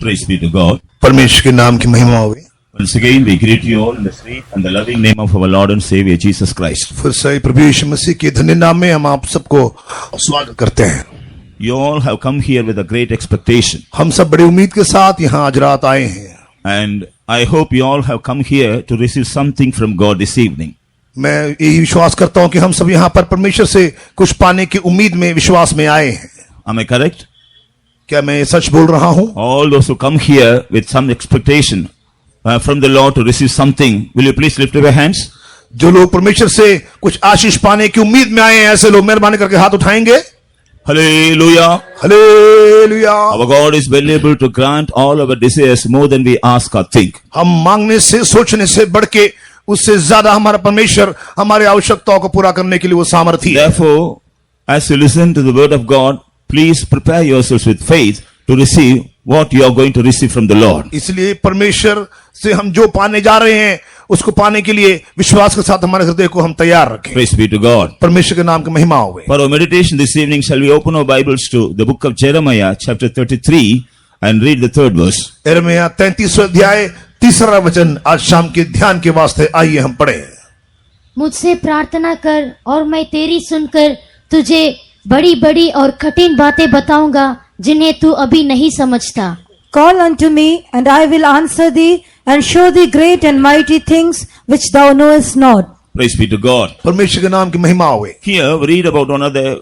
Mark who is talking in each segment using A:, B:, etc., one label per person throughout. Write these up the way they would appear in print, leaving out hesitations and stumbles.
A: Praise be to God.
B: परमेश्वर के नाम की महिमा होगी।
A: Once again, we greet you all in the sweet and the loving name of our Lord and Savior Jesus Christ.
B: फिर से प्रभु यीशु मसीह के धन्य नाम में हम आप सबको स्वागत करते हैं।
A: You all have come here with a great expectation,
B: हम सब बड़ी उम्मीद के साथ यहाँ आज रात आए हैं।
A: and I hope you all have come here to receive something from God this evening.
B: मैं यही विश्वास करता हूँ कि हम सब यहाँ पर परमेश्वर से कुछ पाने की उम्मीद में विश्वास में आए हैं।
A: Am I correct?
B: क्या मैं सच बोल रहा हूँ?
A: All those who come here with some expectation from the Lord to receive something, will you please lift up your hands?
B: जो लोग परमेश्वर से कुछ आशीष पाने की उम्मीद में आए हैं, ऐसे लोग मेहरबानी करके हाथ उठाएंगे।
A: Hallelujah.
B: Hallelujah.
A: Our God is well able to grant all our desires more than we ask or think.
B: हम मांगने से सोचने से बढ़ के उससे ज्यादा हमारा परमेश्वर हमारी आवश्यकताओं को पूरा करने के लिए वो सामर्थी है।
A: Therefore, as you listen to the word of God, please prepare yourselves with faith to receive what you are going to receive from the Lord.
B: इसलिए परमेश्वर से हम जो पाने जा रहे हैं उसको पाने के लिए विश्वास के साथ हमारे हृदय को हम तैयार रखें।
A: Praise be to God.
B: परमेश्वर के नाम की महिमा होवे।
A: For our meditation this evening, shall we open our Bibles to the book of Jeremiah, chapter 33, and read the third verse.
B: यिर्मयाह 33वां अध्याय 3रा वचन आज शाम के ध्यान के वास्ते आइए हम पढ़ें।
C: मुझसे प्रार्थना कर और मैं तेरी सुनकर तुझे बड़ी बड़ी और कठिन बातें बताऊंगा जिन्हें तू अभी नहीं समझता।
D: Call unto me, and I will answer thee, and show thee great and mighty things which thou knowest not.
A: Praise be to God.
B: परमेश्वर के नाम की महिमा होवे।
A: Here we read about one of the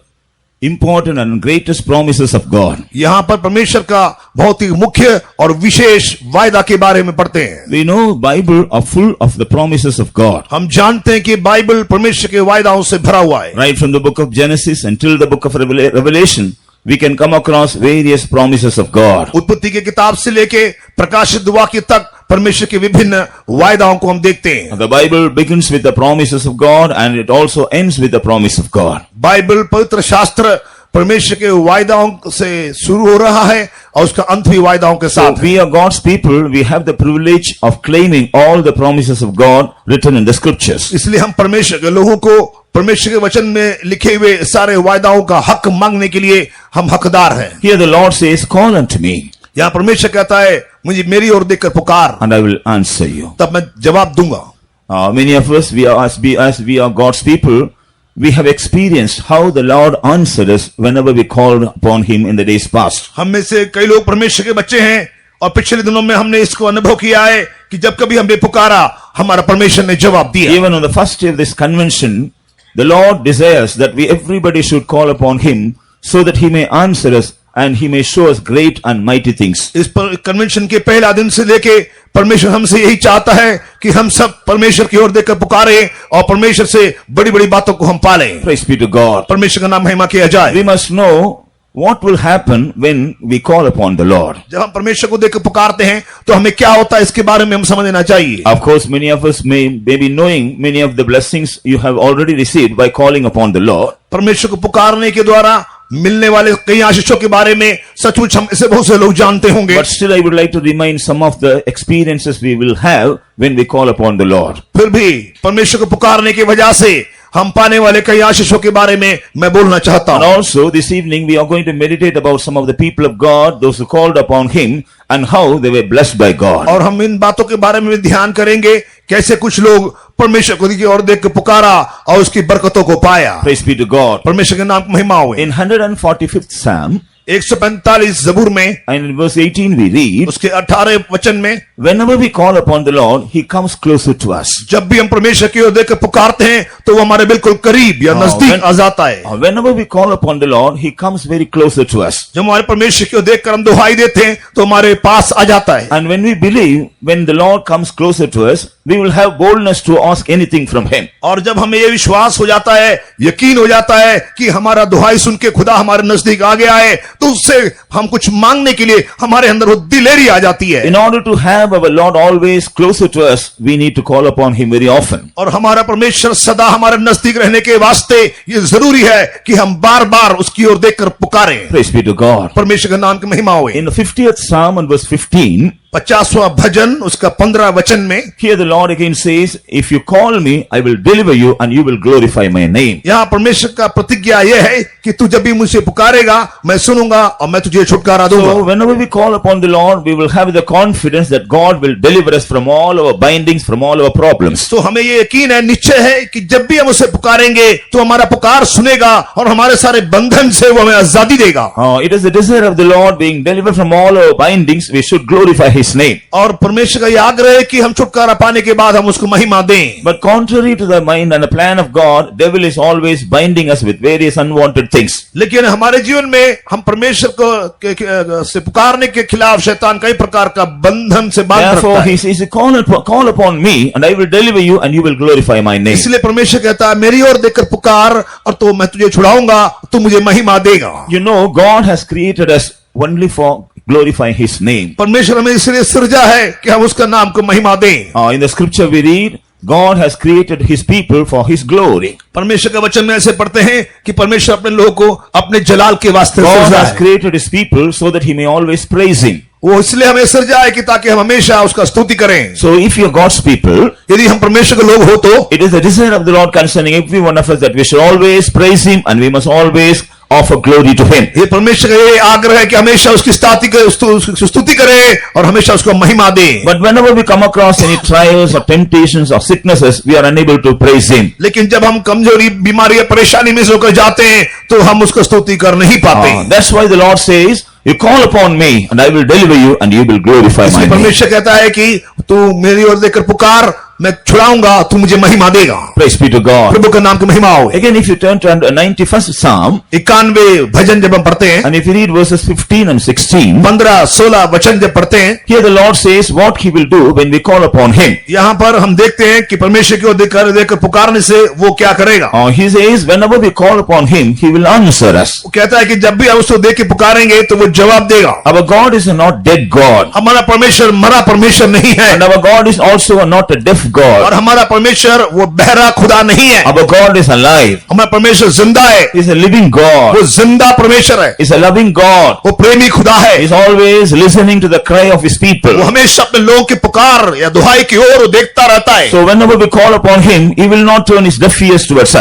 A: important and greatest promises of God.
B: यहाँ पर परमेश्वर का बहुत ही मुख्य और विशेष वायदा के बारे में पढ़ते हैं।
A: We know Bible are full of the promises of God.
B: हम जानते हैं कि बाइबल परमेश्वर के वायदाओं से भरा हुआ है।
A: Right from the book of Genesis until the book of Revelation, we can come across various promises of God.
B: उत्पत्ति की किताब से लेके प्रकाशित वाक्य तक परमेश्वर के विभिन्न वायदाओं को हम देखते हैं।
A: The Bible begins with the promises of God and it also ends with the promise of God.
B: Bible पवित्र शास्त्र परमेश्वर के वायदाओं से शुरू हो रहा है और उसका अंत भी वायदाओं के
A: So
B: साथ है।
A: we are God's people, we have the privilege of claiming all the promises of God written in the scriptures.
B: इसलिए हम परमेश्वर के लोगों को परमेश्वर के वचन में लिखे हुए सारे वायदाओं का हक मांगने के लिए हम हकदार हैं।
A: Here the Lord says, call unto me
B: यहाँ परमेश्वर कहता है मुझे मेरी ओर देखकर पुकार,
A: and I will answer you.
B: तब मैं जवाब दूंगा।
A: Many of us, as we are God's people, we have experienced how the Lord answered us whenever we called upon Him in the days past.
B: हम में से कई लोग परमेश्वर के बच्चे हैं और पिछले दिनों में हमने इसको अनुभव किया है कि जब कभी हमने पुकारा हमारा परमेश्वर ने जवाब दिया।
A: Even on the first day of this convention, the Lord desires that everybody should call upon Him so that He may answer us and He may show us great and mighty things.
B: इस पर convention के पहला दिन से लेके परमेश्वर हमसे यही चाहता है कि हम सब परमेश्वर की ओर देखकर पुकारें और परमेश्वर से बड़ी बड़ी बातों को हम पालें।
A: Praise be to God.
B: परमेश्वर का नाम महिमा किया जाए।
A: We must know what will happen when we call upon the Lord.
B: जब हम परमेश्वर को देखकर पुकारते हैं तो हमें क्या होता है इसके बारे में हम समझना चाहिए।
A: Of course, many of us may be knowing many of the blessings you have already received by calling upon the Lord.
B: परमेश्वर को पुकारने के द्वारा मिलने वाले कई आशीषों के बारे में सचमुच हम इसे बहुत से लोग जानते होंगे।
A: But still, I would like to remind some of the experiences we will have when we call upon the Lord.
B: फिर भी परमेश्वर को पुकारने की वजह से हम पाने वाले कई आशीषों के बारे में मैं बोलना चाहता
A: And
B: हूं।
A: also, this evening we are going to meditate about some of the people of God, those who called upon Him, and how they were blessed by God.
B: और हम इन बातों के बारे में ध्यान करेंगे कैसे कुछ लोग परमेश्वर को की ओर देख के पुकारा और उसकी बरकतों को पाया।
A: Praise be to God.
B: परमेश्वर के नाम की महिमा हो।
A: In 145th Psalm,
B: 145 जबूर में
A: and in verse 18 we read,
B: उसके 18 वचन में
A: whenever we call upon the Lord, He comes closer to us.
B: जब भी हम परमेश्वर की ओर देख के पुकारते हैं तो वो हमारे बिल्कुल करीब या नजदीक आ जाता है।
A: Whenever we call upon the Lord, He comes very closer to us.
B: जब हमारे परमेश्वर की ओर देखकर हम दुहाई देते हैं तो हमारे पास आ जाता है।
A: And when we believe, when the Lord comes closer to us, we will have boldness to ask anything from Him.
B: और जब हमें ये विश्वास हो जाता है, यकीन हो जाता है कि हमारा दुहाई सुन के खुदा हमारे नजदीक आ गया है तो उससे हम कुछ मांगने के लिए हमारे अंदर वो दिलेरी आ जाती है।
A: In order to have our Lord always closer to us, we need to call upon Him very often.
B: और हमारा परमेश्वर सदा हमारे नजदीक रहने के वास्ते ये जरूरी है कि हम बार बार उसकी ओर देखकर पुकारें।
A: Praise be to God.
B: परमेश्वर के नाम की महिमा हो।
A: In the 50th Psalm and verse 15,
B: 50वां भजन उसका 15 वचन में
A: here the Lord again says, if you call me, I will deliver you and you will glorify my name.
B: यहाँ परमेश्वर का प्रतिज्ञा यह है कि तू जब भी मुझसे पुकारेगा मैं सुनूंगा और मैं तुझे छुटकारा दूंगा।
A: So whenever we call upon the Lord, we will have the confidence that God will deliver us from all our bindings, from all our problems.
B: तो हमें ये यकीन है, निश्चय है कि जब भी हम उसे पुकारेंगे तो हमारा पुकार सुनेगा और हमारे सारे बंधन से वो हमें आजादी देगा।
A: It is the desire of the Lord, being delivered from all our bindings, we should glorify His name.
B: और परमेश्वर का ये आग्रह है कि हम छुटकारा पाने के बाद हम उसको महिमा दें।
A: But contrary to the mind and the plan of God, devil is always binding us with various unwanted things.
B: लेकिन हमारे जीवन में हम परमेश्वर को से पुकारने के खिलाफ शैतान कई प्रकार का बंधन से बांध रखता
A: Therefore,
B: है।
A: He says, call upon me and I will deliver you and you will glorify my name.
B: इसलिए परमेश्वर कहता है मेरी ओर देखकर पुकार और तो मैं तुझे छुड़ाऊंगा, तू मुझे महिमा देगा।
A: You know, God has created us only for glorifying His name.
B: परमेश्वर हमें इसलिए सृजा है कि हम उसका नाम को महिमा दें।
A: In the scripture we read, God has created His people for His glory.
B: परमेश्वर का वचन में ऐसे पढ़ते हैं कि परमेश्वर अपने लोगों को अपने जलाल के वास्ते
A: God
B: सृजा
A: has
B: है।
A: created His people so that He may always praise Him.
B: वो इसलिए हमें सृजा है कि ताकि हम हमेशा उसका स्तुति करें।
A: So if you are God's people,
B: यदि हम परमेश्वर के लोग हो तो
A: it is the desire of the Lord concerning every one of us that we should always praise Him and we must always offer glory to Him.
B: ये परमेश्वर का ये आग्रह है कि हमेशा उसकी स्तुति करें और हमेशा उसको महिमा दें।
A: But whenever we come across any trials or temptations or sicknesses, we are unable to praise Him.
B: लेकिन जब हम कमजोरी, बीमारी या परेशानी में से होकर जाते हैं तो हम उसको स्तुति कर नहीं पाते।
A: That's why the Lord says, you call upon me and I will deliver you and you will glorify my name.
B: परमेश्वर कहता है कि तू मेरी ओर देखकर पुकार, मैं छुड़ाऊंगा, तू मुझे महिमा देगा।
A: Praise be to God.
B: प्रभु का नाम की महिमा हो।
A: Again, if you turn to 91st Psalm,
B: 91 भजन जब हम पढ़ते हैं,
A: and if you read verses 15 and 16,
B: 15-16 वचन जब पढ़ते हैं,
A: here the Lord says what He will do when we call upon Him.
B: यहाँ पर हम देखते हैं कि परमेश्वर की ओर देखकर पुकारने से वो क्या करेगा।
A: He says whenever we call upon Him, He will answer us.
B: वो कहता है कि जब भी हम उसको देख के पुकारेंगे तो वो जवाब देगा।
A: Our God is a not dead God,
B: हमारा परमेश्वर मरा परमेश्वर नहीं है,
A: and our God is also not a deaf God.
B: और हमारा परमेश्वर वो बहरा खुदा नहीं है।
A: Our God is alive.
B: हमारा परमेश्वर जिंदा है,
A: He is a living God.
B: वो जिंदा परमेश्वर है,
A: He is a loving God.
B: वो प्रेमी खुदा है।
A: He is always listening to the cry of His people.
B: वो हमेशा अपने लोगों की पुकार या दुहाई की ओर देखता रहता है।
A: So whenever we call upon Him, He will not turn His deaf ears towards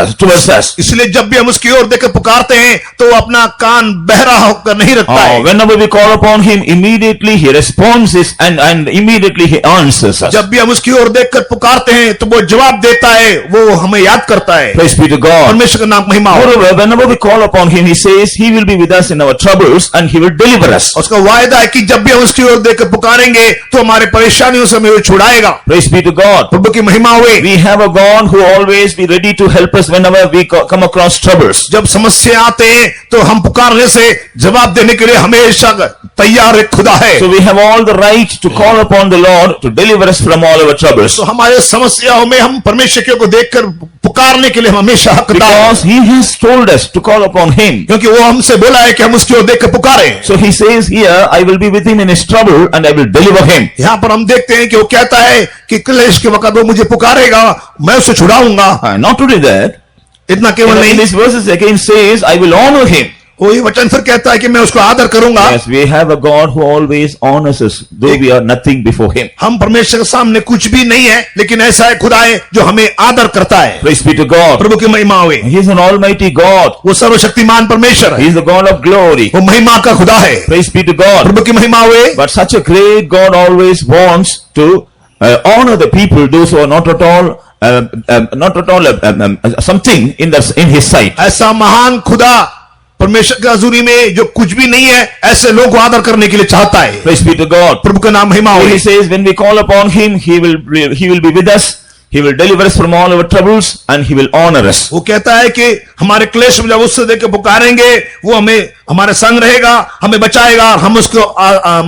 A: us.
B: इसलिए जब भी हम उसकी ओर देखकर पुकारते हैं तो वो अपना कान बहरा होकर नहीं रखता है।
A: Whenever we call upon Him, immediately He responds and immediately He answers us.
B: जब भी हम उसकी ओर देखकर पुकारते हैं तो वो जवाब देता है, वो हमें याद करता है।
A: Praise be to God.
B: परमेश्वर का नाम महिमा हो।
A: Moreover, whenever we call upon Him, He says He will be with us in our troubles and He will deliver us.
B: उसका वायदा है कि जब भी हम उसकी ओर देखकर पुकारेंगे तो हमारे परेशानियों से हमें वो छुड़ाएगा।
A: Praise be to God.
B: प्रभु की महिमा हुए।
A: We have a God who always be ready to help us whenever we come across troubles.
B: जब समस्या आते हैं तो हम पुकारने से जवाब देने के लिए हमेशा तैयार एक खुदा है।
A: So we have all the right to call upon the Lord to deliver us from all our troubles.
B: तो हमारे समस्याओं में हम परमेश्वर को देखकर पुकारने के लिए हम हमेशा हकदार हैं।
A: Because He has told us to call upon Him.
B: क्योंकि वो हमसे बोला है कि हम उसकी ओर देखकर पुकारें।
A: So He says here, I will be with him in his trouble and I will deliver him.
B: यहाँ पर हम देखते हैं कि वो कहता है कि क्लेश के वक्त वो मुझे पुकारेगा, मैं उसे छुड़ाऊंगा।
A: Not only that,
B: इतना केवल
A: in
B: नहीं,
A: these verses again says, I will honor him.
B: वो ये वचन फिर कहता है कि मैं उसको आदर करूंगा।
A: Yes, we have a God who always honors us, though we are nothing before him.
B: हम परमेश्वर के सामने कुछ भी नहीं है, लेकिन ऐसा है खुदा है जो हमें आदर करता है।
A: Praise be to God.
B: प्रभु की महिमा हुए।
A: He is an almighty God.
B: वो सर्वशक्तिमान परमेश्वर
A: He
B: है,
A: is the God of glory.
B: वो महिमा का खुदा है।
A: Praise be to God.
B: प्रभु की महिमा हुए।
A: But such a great God always wants to honor the people, those who are not at all something in his sight.
B: ऐसा महान खुदा परमेश्वर की हजूरी में जो कुछ भी नहीं है, ऐसे लोगों को आदर करने के लिए चाहता है।
A: Praise be to God.
B: प्रभु का नाम महिमा
A: He
B: हो।
A: says, when we call upon him, he will be with us. He will deliver us from all our troubles and he will honor us.
B: वो कहता है कि हमारे क्लेश में जब उससे देख के पुकारेंगे, वो हमें हमारे संग रहेगा, हमें बचाएगा, हम उसको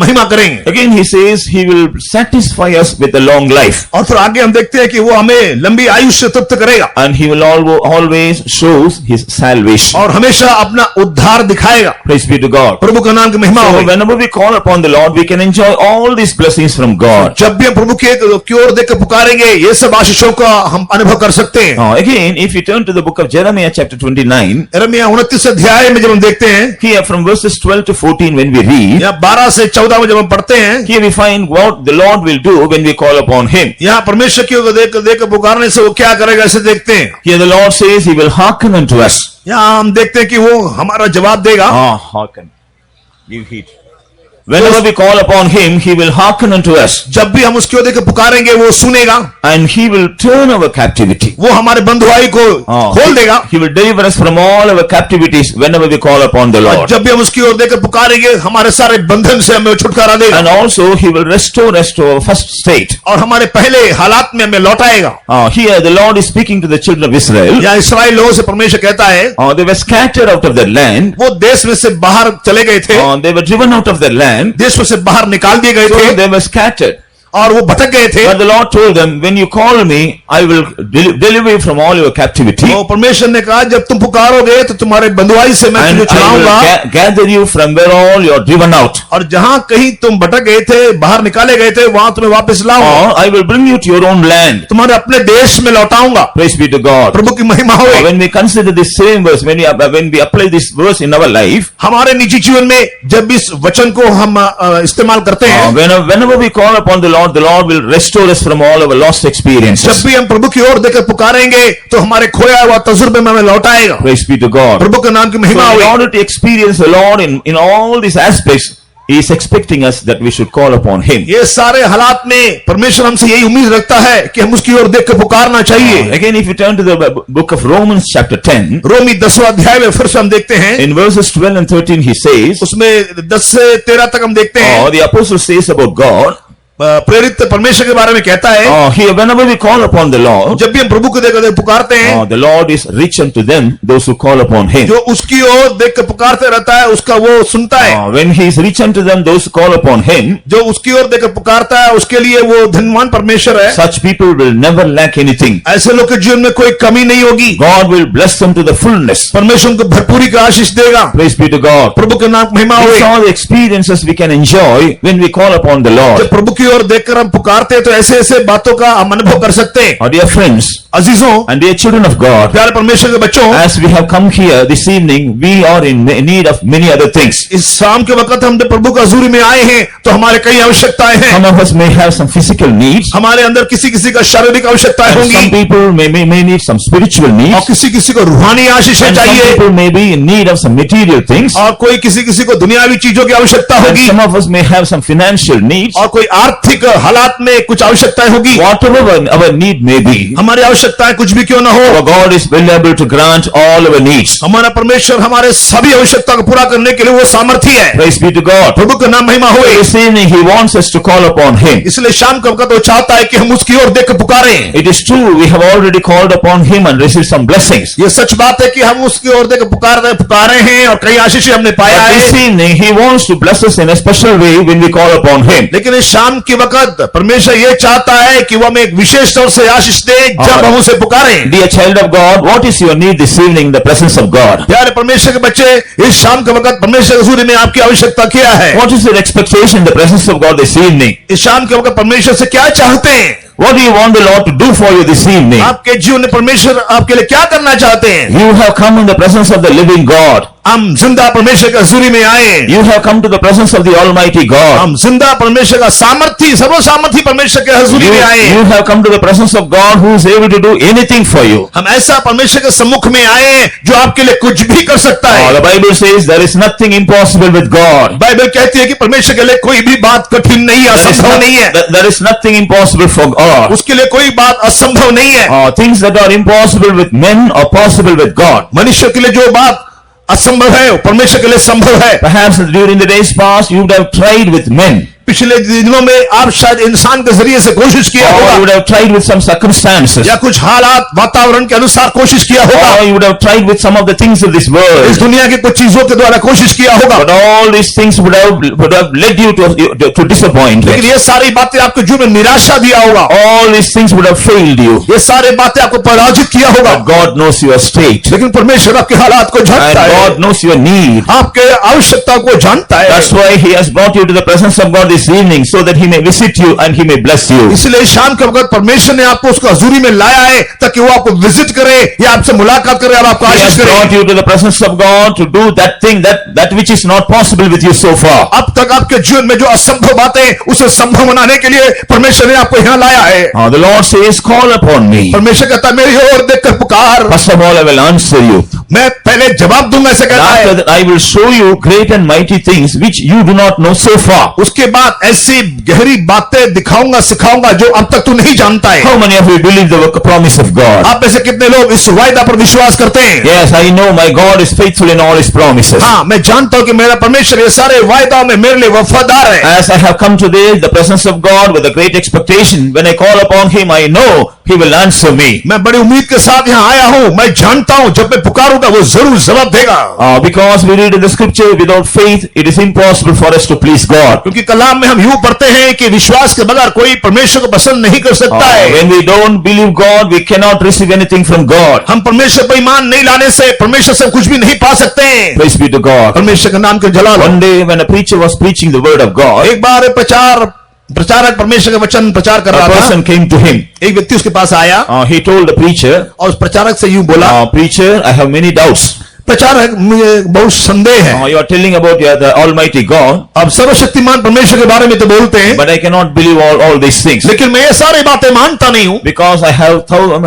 B: महिमा करेंगे।
A: Again he says he will satisfy us with a long life.
B: और फिर आगे हम देखते हैं कि वो हमें लंबी आयुष्य तृप्त करेगा।
A: And he will always shows his salvation.
B: और हमेशा अपना उद्धार दिखाएगा।
A: Praise be to God.
B: प्रभु का नाम की महिमा
A: So
B: हो।
A: whenever we call upon the Lord, we can enjoy all these blessings from God.
B: जब भी हम प्रभु की ओर देख के पुकारेंगे, ये सब आशीषों का हम अनुभव कर सकते हैं।
A: Again, if you turn to the book of Jeremiah chapter 29,
B: यिर्मयाह 29 अध्याय में जब हम देखते हैं,
A: here from verses 12 to 14 when we read,
B: यहाँ 12 से 14 में जब हम पढ़ते हैं,
A: here we find what the Lord will do when we call upon him.
B: यहाँ परमेश्वर की ओर देख के पुकारने से वो क्या करेगा, ऐसे देखते हैं।
A: Here the Lord says he will hearken unto us.
B: यहाँ हम देखते हैं कि वो हमारा जवाब देगा।
A: Hearken. Give heed. Whenever we call upon him, he will hearken unto us.
B: जब भी हम उसकी ओर देकर पुकारेंगे वो सुनेगा,
A: And he will turn our captivity.
B: वो हमारे बंधुआई को खोल देगा।
A: He will deliver us from all our captivities whenever we call upon the
B: और
A: Lord.
B: जब भी हम उसकी ओर देकर पुकारेंगे हमारे सारे बंधन से हमें छुटकारा देगा,
A: And also he will restore us to our first state.
B: और हमारे पहले हालात में हमें लौटाएगा।
A: Here the Lord is speaking to the children of Israel.
B: या इस्राएल लोगों से परमेश्वर कहता है,
A: They were scattered out of their land.
B: वो देश में से बाहर चले गए थे,
A: They were driven out of their land.
B: देश में से बाहर निकाल दिए गए
A: So
B: थे
A: they were scattered.
B: और वो भटक गए थे।
A: But the Lord told them, when you call me, I will deliver you from all your captivity.
B: तो परमेश्वर ने कहा जब तुम पुकारोगे तो तुम्हारे बंधुआई से मैं
A: And
B: तुझे
A: I
B: छुड़ाऊंगा,
A: will gather you from where all you are driven out.
B: और जहां कहीं तुम भटक गए थे, बाहर निकाले गए थे, वहां तुम्हें वापस लाऊंगा,
A: Or I will bring you to your own land.
B: तुम्हारे अपने देश में लौटाऊंगा।
A: Praise be to God.
B: प्रभु की महिमा हो।
A: When we consider this same verse, when we apply this verse in our life,
B: हमारे निजी जीवन में जब इस वचन को हम इस्तेमाल करते हैं,
A: whenever we call upon the Lord will restore us from all our lost experiences.
B: जब भी हम प्रभु की ओर देकर पुकारेंगे तो हमारे खोया हुआ तजुर्बे में हमें लौटाएगा।
A: Praise be to God.
B: प्रभु के नाम की महिमा
A: So in
B: हो।
A: order to experience the Lord in all these aspects, He is expecting us that we should call upon Him.
B: ये सारे हालात में परमेश्वर हमसे यही उम्मीद रखता है कि हम उसकी ओर देख कर पुकारना चाहिए।
A: Again, if you turn to the book of Romans chapter 10,
B: रोमी 10वां अध्याय में फिर से हम देखते हैं,
A: in verses 12 and 13 he says,
B: उसमें 10 से 13 तक हम देखते हैं,
A: the apostle says about God,
B: प्रेरित परमेश्वर के बारे में कहता है,
A: here whenever we call upon the Lord,
B: जब भी हम प्रभु को देखकर पुकारते हैं,
A: the Lord is rich unto them, those who call upon Him.
B: जो उसकी ओर देख कर पुकारते रहता है उसका वो सुनता है।
A: When He is rich unto them, those who call upon Him,
B: जो उसकी ओर देखकर पुकारता है उसके लिए वो धनवान परमेश्वर है।
A: such people will never lack anything.
B: ऐसे लोग के जीवन में कोई कमी नहीं होगी।
A: God will bless them to the fullness.
B: परमेश्वर उनको भरपूरी का आशीष देगा।
A: Praise be to God.
B: प्रभु के नाम महिमा हो।
A: These are the experiences we can enjoy when we call upon the Lord.
B: जब प्रभु की ओर देखकर हम पुकारते हैं तो ऐसे ऐसे बातों का हम अनुभव कर सकते हैं।
A: Our dear friends
B: अजीजों
A: and dear children of God,
B: प्यारे परमेश्वर के बच्चों,
A: as we have come here this evening, we are in need of many other things.
B: इस शाम के वक्त हम जब प्रभु का हजूरी में आए हैं तो हमारे कई आवश्यकताएं हैं।
A: Some of us may have some physical needs.
B: हमारे अंदर किसी किसी का शारीरिक आवश्यकताएं
A: And some
B: होंगी,
A: people may need some spiritual
B: और
A: needs.
B: किसी किसी को रूहानी आशीष
A: And some
B: चाहिए,
A: people may be in need of some material things.
B: और कोई किसी किसी को दुनियावी चीजों की आवश्यकता
A: And
B: होगी,
A: some of us may have some financial needs.
B: और कोई आर्थिक हालात में कुछ आवश्यकताएं होगी।
A: Whatever our need may be,
B: हमारी आवश्यकताएं कुछ भी क्यों ना हो,
A: our God is well able to grant all our needs.
B: हमारा परमेश्वर हमारे सभी आवश्यकता को पूरा करने के लिए वो सामर्थी है।
A: Praise be to God.
B: प्रभु का नाम महिमा हो।
A: This evening He wants us to call upon Him.
B: इसलिए शाम के वक्त वो चाहता है कि हम उसकी ओर देख कर पुकारें।
A: It is true we have already called upon Him and received some blessings.
B: ये सच बात है कि हम उसकी ओर देख कर पुकारे हैं और कई आशीषें हमने पाया
A: But this
B: है।
A: evening He wants to bless us in a special way when we call upon Him.
B: लेकिन इस शाम के वक्त परमेश्वर ये चाहता है कि वो हमें एक विशेष तौर से आशीष दे जब हम उसे पुकारें।
A: Dear child of God, what is your need this evening in the presence of God?
B: प्यारे परमेश्वर के बच्चे, इस शाम के वक्त परमेश्वर के हजूरी में आपकी आवश्यकता क्या है?
A: What is your expectation in the presence of God this evening?
B: इस शाम के वक्त परमेश्वर से क्या चाहते हैं?
A: What do you want the Lord to do for you this evening?
B: आपके जीवन में परमेश्वर आपके लिए क्या करना चाहते हैं?
A: You have come in the presence of the living God.
B: हम जिंदा परमेश्वर के हजूरी में आए।
A: You have come to the presence of the Almighty God.
B: हम जिंदा परमेश्वर का सामर्थी सर्वसामर्थी परमेश्वर के हजूरी में आए।
A: You have come to the presence of God who is able to do anything for you.
B: हम ऐसा परमेश्वर के सम्मुख में आए जो आपके लिए कुछ भी कर सकता है।
A: The Bible says there is nothing impossible with God.
B: Bible कहती है कि परमेश्वर के लिए कोई भी बात कठिन नहीं है, असंभव नहीं है।
A: There is nothing impossible for God.
B: उसके लिए कोई बात असंभव नहीं है।
A: Things that are impossible with men are possible with God.
B: मनुष्य के लिए जो बात असंभव है वो परमेश्वर के लिए संभव है।
A: Perhaps during the days past you would have tried with men.
B: पिछले दिनों में आप शायद इंसान के जरिए से कोशिश किया
A: Or you
B: होगा,
A: would have tried with some circumstances.
B: या कुछ हालात वातावरण के अनुसार कोशिश किया होगा,
A: Or you would have tried with some of the things of this
B: इस
A: world.
B: दुनिया के कुछ चीजों के द्वारा कोशिश किया होगा,
A: But all these things would have led you to disappointment.
B: लेकिन ये सारी बातें आपके जीवन में निराशा दिया होगा।
A: All these things would have failed you.
B: ये सारे बातें आपको पराजित किया होगा।
A: But God knows your state.
B: लेकिन परमेश्वर आपके हालात को
A: And
B: जानता है,
A: God knows your need.
B: आपके आवश्यकता को जानता है।
A: That's why He has brought you to the presence of God this evening, so that He may visit you and He may bless you.
B: इसलिए शाम के वक्त परमेश्वर ने आपको उसको हजूरी में लाया है ताकि वो आपको विजिट करे या आपसे मुलाकात करे और आपको
A: He has
B: आशीष
A: brought
B: करे।
A: you to the presence of God to do that thing that which is not possible with you so far.
B: अब तक आपके जीवन में जो असंभव बातें उसे संभव बनाने के लिए परमेश्वर ने आपको यहाँ लाया है।
A: The Lord says, call upon me.
B: परमेश्वर कहता है मेरी ओर देखकर पुकार,
A: First of all, I will answer you.
B: मैं पहले जवाब दूंगा, ऐसे कहता
A: After
B: है।
A: that, I will show you great and mighty things which you do not know so far.
B: उसके बाद ऐसी गहरी बातें दिखाऊंगा, सिखाऊंगा जो अब तक तू नहीं जानता है।
A: How many of you believe the promise of God?
B: आप में से कितने लोग इस वायदा पर विश्वास करते हैं?
A: Yes, I know my God is faithful in all His promises.
B: हाँ, मैं जानता हूं कि मेरा परमेश्वर ये सारे वायदा में मेरे लिए वफादार है।
A: As I have come today in the presence of God with a great expectation, when I call upon Him, I know He will answer me.
B: मैं बड़ी उम्मीद के साथ यहाँ आया हूँ। मैं जानता हूँ जब मैं पुकारूंगा वो जरूर जवाब देगा।
A: Because we read in the scripture, without faith, it is impossible for us to please God.
B: क्योंकि कलाम में हम यूं पढ़ते हैं कि विश्वास के बगैर कोई परमेश्वर को पसंद नहीं कर सकता है।
A: When we don't believe God, we cannot receive anything from God.
B: हम परमेश्वर पर ईमान नहीं लाने से परमेश्वर से कुछ भी नहीं पा सकते हैं।
A: Praise be to God.
B: परमेश्वर के नाम के जलाल हो।
A: One day when a preacher was preaching the word of God,
B: एक बार प्रचारक परमेश्वर का वचन प्रचार कर
A: a
B: रहा था।
A: person came to him.
B: एक व्यक्ति उसके पास आया
A: He told the preacher,
B: और उस प्रचारक से यूं बोला,
A: Preacher, I have many doubts.
B: प्रचारक मुझे बहुत संदेह है।
A: You are telling about the Almighty God,
B: अब सर्वशक्तिमान परमेश्वर के बारे में तो बोलते हैं,
A: but I cannot believe all these things
B: लेकिन मैं ये सारी बातें मानता नहीं हूं
A: because I have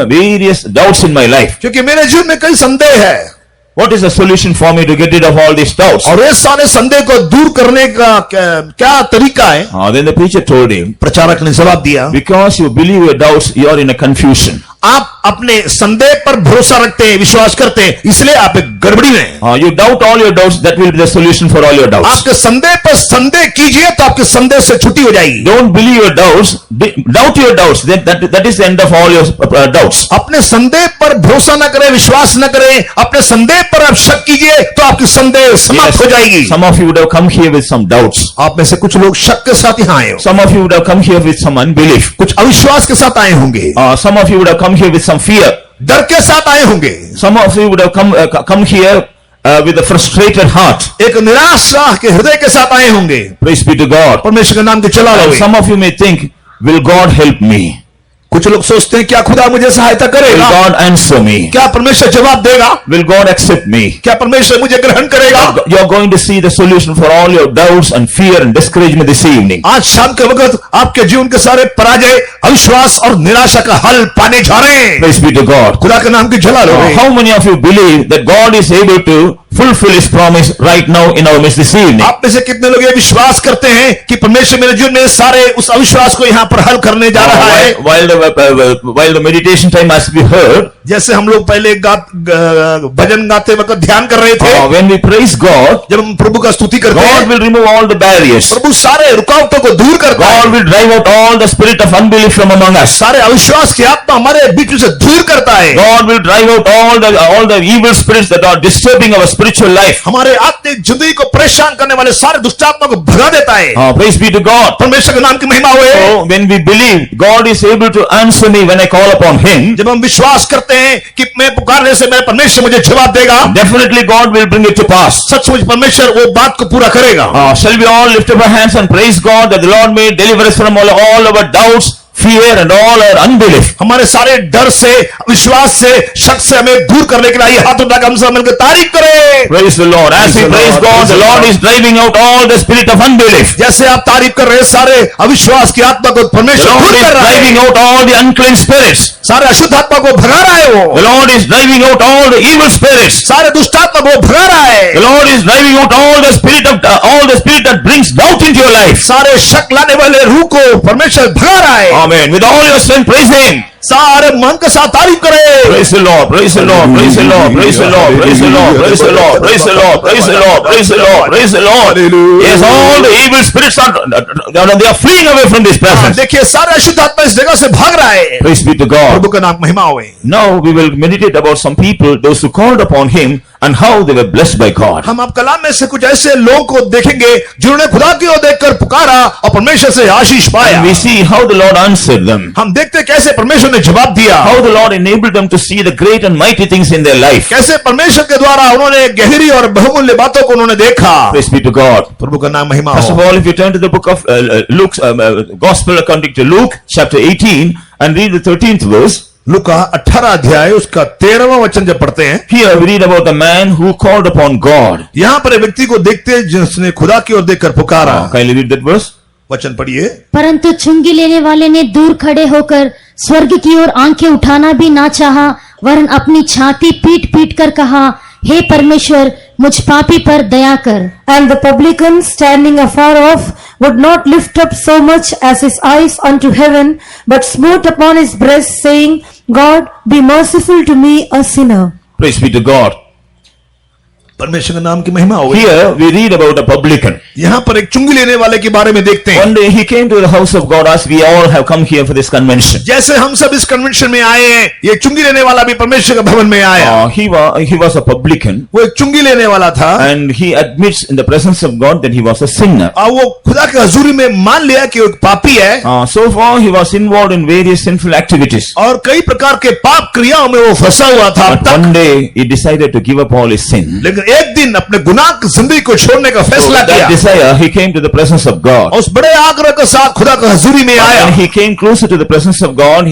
A: various doubts in my life.
B: क्योंकि मेरे जीवन में कई संदेह है।
A: What is the solution for me to get rid of all these doubts?
B: और ये सारे संदेह को दूर करने का क्या तरीका है?
A: Then the preacher told him,
B: प्रचारक ने जवाब दिया,
A: because you believe your doubts, you are in a confusion.
B: आप अपने संदेह पर भरोसा रखते हैं, विश्वास करते हैं, इसलिए आप एक गड़बड़ी में हैं।
A: You doubt all your doubts, that will be the solution for all your doubts.
B: आपके संदेह पर संदेह कीजिए तो आपके संदेह से छुट्टी हो जाएगी।
A: Don't believe your doubts, doubt your doubts, that is the end of all your doubts.
B: अपने संदेह पर भरोसा न करें, विश्वास न करें, अपने संदेह पर आप शक कीजिए तो आपकी संदेह समाप्त हो जाएगी।
A: Some of you would have come here with some doubts.
B: आप में से कुछ लोग शक के साथ यहाँ आए हो,
A: Some of you would have come here with some unbelief.
B: कुछ अविश्वास के साथ आए होंगे,
A: Some of you would have come here with some fear.
B: डर के साथ आए होंगे,
A: Some of you would have come here with a frustrated heart.
B: एक निराशा के हृदय के साथ आए होंगे।
A: Praise be to God.
B: परमेश्वर के नाम के चला
A: And
B: low.
A: some of you may think, will God help me?
B: कुछ लोग सोचते हैं क्या खुदा मुझे सहायता
A: Will
B: करेगा?
A: God answer me?
B: क्या परमेश्वर जवाब देगा?
A: Will God accept me?
B: क्या परमेश्वर मुझे ग्रहण करेगा?
A: You are going to see the solution for all your doubts and fear and discouragement this evening.
B: आज शाम के वक्त आपके जीवन के सारे पराजय, अविश्वास और निराशा का हल पाने जा रहे हैं।
A: Praise be to God.
B: खुदा के नाम की जलाल हो।
A: How many of you believe that God is able to fulfill His promise right now in our midst this evening?
B: आप में से कितने लोग ये विश्वास करते हैं कि परमेश्वर मेरे जीवन में सारे उस अविश्वास को यहाँ पर हल करने जा रहा है?
A: While the meditation time has been heard,
B: जैसे हम लोग पहले भजन गाते वक्त ध्यान कर रहे थे,
A: when we praise God,
B: जब हम प्रभु का स्तुति करते
A: God
B: हैं,
A: will remove all the barriers.
B: प्रभु सारे रुकावटों को दूर करता
A: God
B: है।
A: will drive out all the spirit of unbelief from among us.
B: सारे अविश्वास की आत्मा हमारे बीच से दूर करता है।
A: God will drive out all the evil spirits that are disturbing our spiritual life.
B: हमारे आत्मिक जिंदगी को परेशान करने वाले सारे दुष्टात्मा को भगा देता है।
A: Praise be to God.
B: परमेश्वर के नाम की महिमा हुए।
A: So when we believe God is able to answer me when I call upon Him,
B: जब हम विश्वास करते हैं कि मैं पुकारने से मेरा परमेश्वर मुझे जवाब देगा,
A: definitely God will bring it to pass.
B: सचमुच परमेश्वर वो बात को पूरा करेगा।
A: Shall we all lift up our hands and praise God that the Lord may deliver us from all our doubts, fear and all our unbelief?
B: हमारे सारे डर से, विश्वास से, शक से हमें दूर करने के लिए हाथ उठाकर हम सब मिलकर तारीफ करें।
A: Praise the Lord. As we praise God, the Lord is driving out all the spirit of unbelief.
B: जैसे आप तारीफ कर रहे हैं, सारे अविश्वास की आत्मा को
A: The
B: परमेश्वर
A: Lord
B: दूर
A: is
B: कर रहा है।
A: driving out all the unclean spirits.
B: सारे अशुद्ध आत्मा को भगा रहा है वो।
A: The Lord is driving out all the evil spirits.
B: सारे दुष्ट आत्मा को भगा रहा है।
A: The Lord is driving out all the spirit that brings doubt into your life.
B: सारे शक लाने वाले रूह को परमेश्वर भगा रहा है।
A: Amen. With all your strength, praise Him.
B: सारे मन के साथ तारीफ करें।
A: Praise the Lord, praise the Lord, praise the Lord, praise the Lord, praise the Lord, praise the Lord, praise the Lord, praise the Lord, praise the Lord, praise the Lord. Yes, all the evil spirits they are fleeing away from this presence.
B: देखिए सारे अशुद्ध आत्मा इस जगह से भाग रहा है।
A: Praise be to God.
B: प्रभु का नाम महिमा होए।
A: Now we will meditate about some people, those who called upon Him and how they were blessed by God.
B: हम अब कलाम में से कुछ ऐसे लोगों को देखेंगे जिन्होंने खुदा की ओर देखकर पुकारा और परमेश्वर से आशीष पाया।
A: And we see how the Lord answered them.
B: हम देखते कैसे परमेश्वर ने जवाब दिया,
A: How the Lord enabled them to see the great and mighty things in their life.
B: कैसे परमेश्वर के द्वारा उन्होंने गहरी और बहुमूल्य बातों को उन्होंने देखा।
A: Praise be to God.
B: प्रभु का नाम महिमा
A: First of
B: हो।
A: all, if you turn to the book of Luke's Gospel according to Luke, chapter 18, and read the 13th verse.
B: लूका 18 अध्याय उसका 13वां वचन जब पढ़ते हैं,
A: Here we read about the man who called upon God.
B: यहाँ पर एक व्यक्ति को देखते हैं जिसने खुदा की ओर देखकर पुकारा।
A: Kindly read that verse.
B: वचन पढ़िए।
C: परंतु चुंगी लेने वाले ने दूर खड़े होकर स्वर्ग की ओर आंखें उठाना भी ना चाहा, वरन अपनी छाती पीट पीट कर कहा, हे परमेश्वर मुझ पापी पर दया कर।
D: And the publican standing afar off would not lift up so much as his eyes unto heaven, but smote upon his breast, saying, God, be merciful to me, a sinner.
A: Praise be to God.
B: परमेश्वर के नाम की महिमा हो।
A: Here we read about a publican.
B: यहाँ पर एक चुंगी लेने वाले के बारे में देखते हैं।
A: One day he came to the house of God, as we all have come here for this convention.
B: जैसे हम सब इस कन्वेंशन में आए हैं, ये चुंगी लेने वाला भी परमेश्वर के भवन में आया।
A: He was a publican,
B: वो एक चुंगी लेने वाला था,
A: and he admits in the presence of God that he was a sinner.
B: और वो खुदा के हजूरी में मान लिया कि वो एक पापी है।
A: So far he was involved in various sinful activities.
B: और कई प्रकार के पाप क्रियाओं में वो फंसा हुआ था।
A: But one day he decided to give up all his sin.
B: लेकिन एक दिन अपने गुनाह की जिंदगी को छोड़ने का
A: So
B: फैसला
A: with that
B: किया।
A: desire, he came to the presence of God.
B: और उस बड़े आग्रह के साथ खुदा के हजूरी में आया।
A: When he came closer to the presence of God,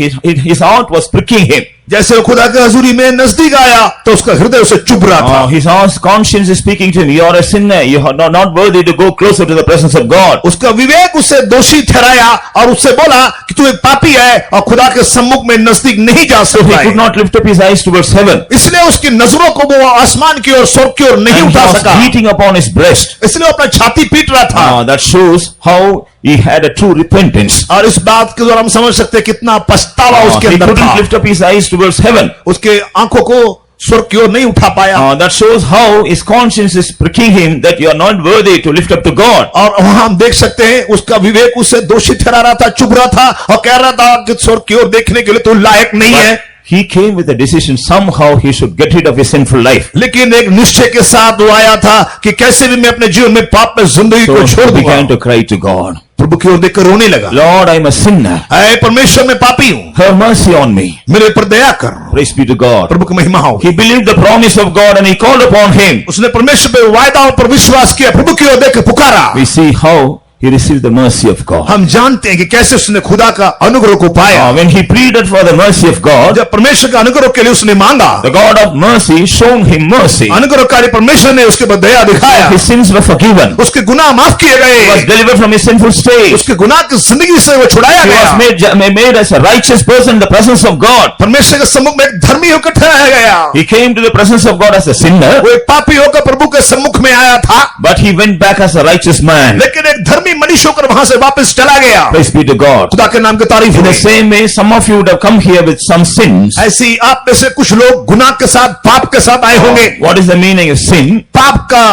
A: his heart was pricking him.
B: जैसे वो खुदा के हजूरी में नजदीक आया तो उसका हृदय उसे चुभ रहा था।
A: His conscience is speaking to him. You are a sinner. You are not worthy to go closer to the presence of God.
B: उसका विवेक उसे दोषी ठहराया और उससे बोला कि तू एक पापी है और खुदा के सम्मुख में नजदीक नहीं जा
A: So he
B: सकता
A: could
B: है।
A: not lift up his eyes towards heaven.
B: इसलिए उसकी नजरों को वो आसमान की ओर स्वर्ग की ओर नहीं
A: And he
B: उठा
A: was
B: सका।
A: beating upon his breast.
B: इसलिए वो अपना छाती पीट रहा था।
A: That shows how he had a true repentance.
B: और इस बात के द्वारा हम समझ सकते हैं कितना पछतावा उसके
A: He
B: अंदर
A: couldn't
B: था।
A: lift up his eyes towards heaven.
B: उसके आंखों को स्वर्ग की ओर नहीं उठा पाया।
A: That shows how his conscience is pricking him that you are not worthy to lift up to God.
B: और वहां हम देख सकते हैं उसका विवेक उसे दोषी ठहरा रहा था, चुभ रहा था और कह रहा था कि स्वर्ग की ओर देखने के लिए तू लायक नहीं है।
A: He came with a decision somehow he should get rid of his sinful life.
B: लेकिन एक निश्चय के साथ वो आया था कि कैसे भी मैं अपने जीवन में पाप में जिंदगी
A: So
B: को छोड़
A: he began
B: दूंगा।
A: to cry to God.
B: प्रभु की ओर देखकर रोने लगा।
A: Lord, I am a sinner.
B: ऐ परमेश्वर मैं पापी हूँ,
A: Have mercy on me.
B: मेरे पर दया कर।
A: Praise be to God.
B: प्रभु की महिमा हो।
A: He believed the promise of God and he called upon him.
B: उसने परमेश्वर पे वायदाओं पर विश्वास किया, प्रभु की ओर देख पुकारा।
A: We see how he received the mercy of God.
B: हम जानते हैं कि कैसे उसने खुदा का अनुग्रह को पाया।
A: When he pleaded for the mercy of God,
B: जब परमेश्वर का अनुग्रह के लिए उसने मांगा,
A: the God of mercy shown him mercy.
B: अनुग्रहकारी परमेश्वर ने उसके पर दया दिखाया।
A: His sins were forgiven.
B: उसके गुनाह माफ किए
A: He was
B: गए।
A: delivered from his sinful state.
B: उसके गुनाह की जिंदगी से वो छुड़ाया
A: He was
B: गया।
A: made as a righteous person in the presence of God.
B: परमेश्वर के सम्मुख में एक धर्मी होकर ठहराया गया।
A: He came to the presence of God as a sinner,
B: वो एक पापी होकर प्रभु के सम्मुख में आया था,
A: but he went back as a righteous man.
B: लेकिन एक धर्मी मनुष्य होकर वहां से वापस चला गया।
A: Praise be to God.
B: खुदा के नाम की तारीफ
A: In
B: हो।
A: the same way, some of you would have come here with some sins.
B: ऐसी आप में से कुछ लोग गुनाह के साथ, पाप के साथ आए होंगे।
A: What is the meaning of sin?
B: पाप का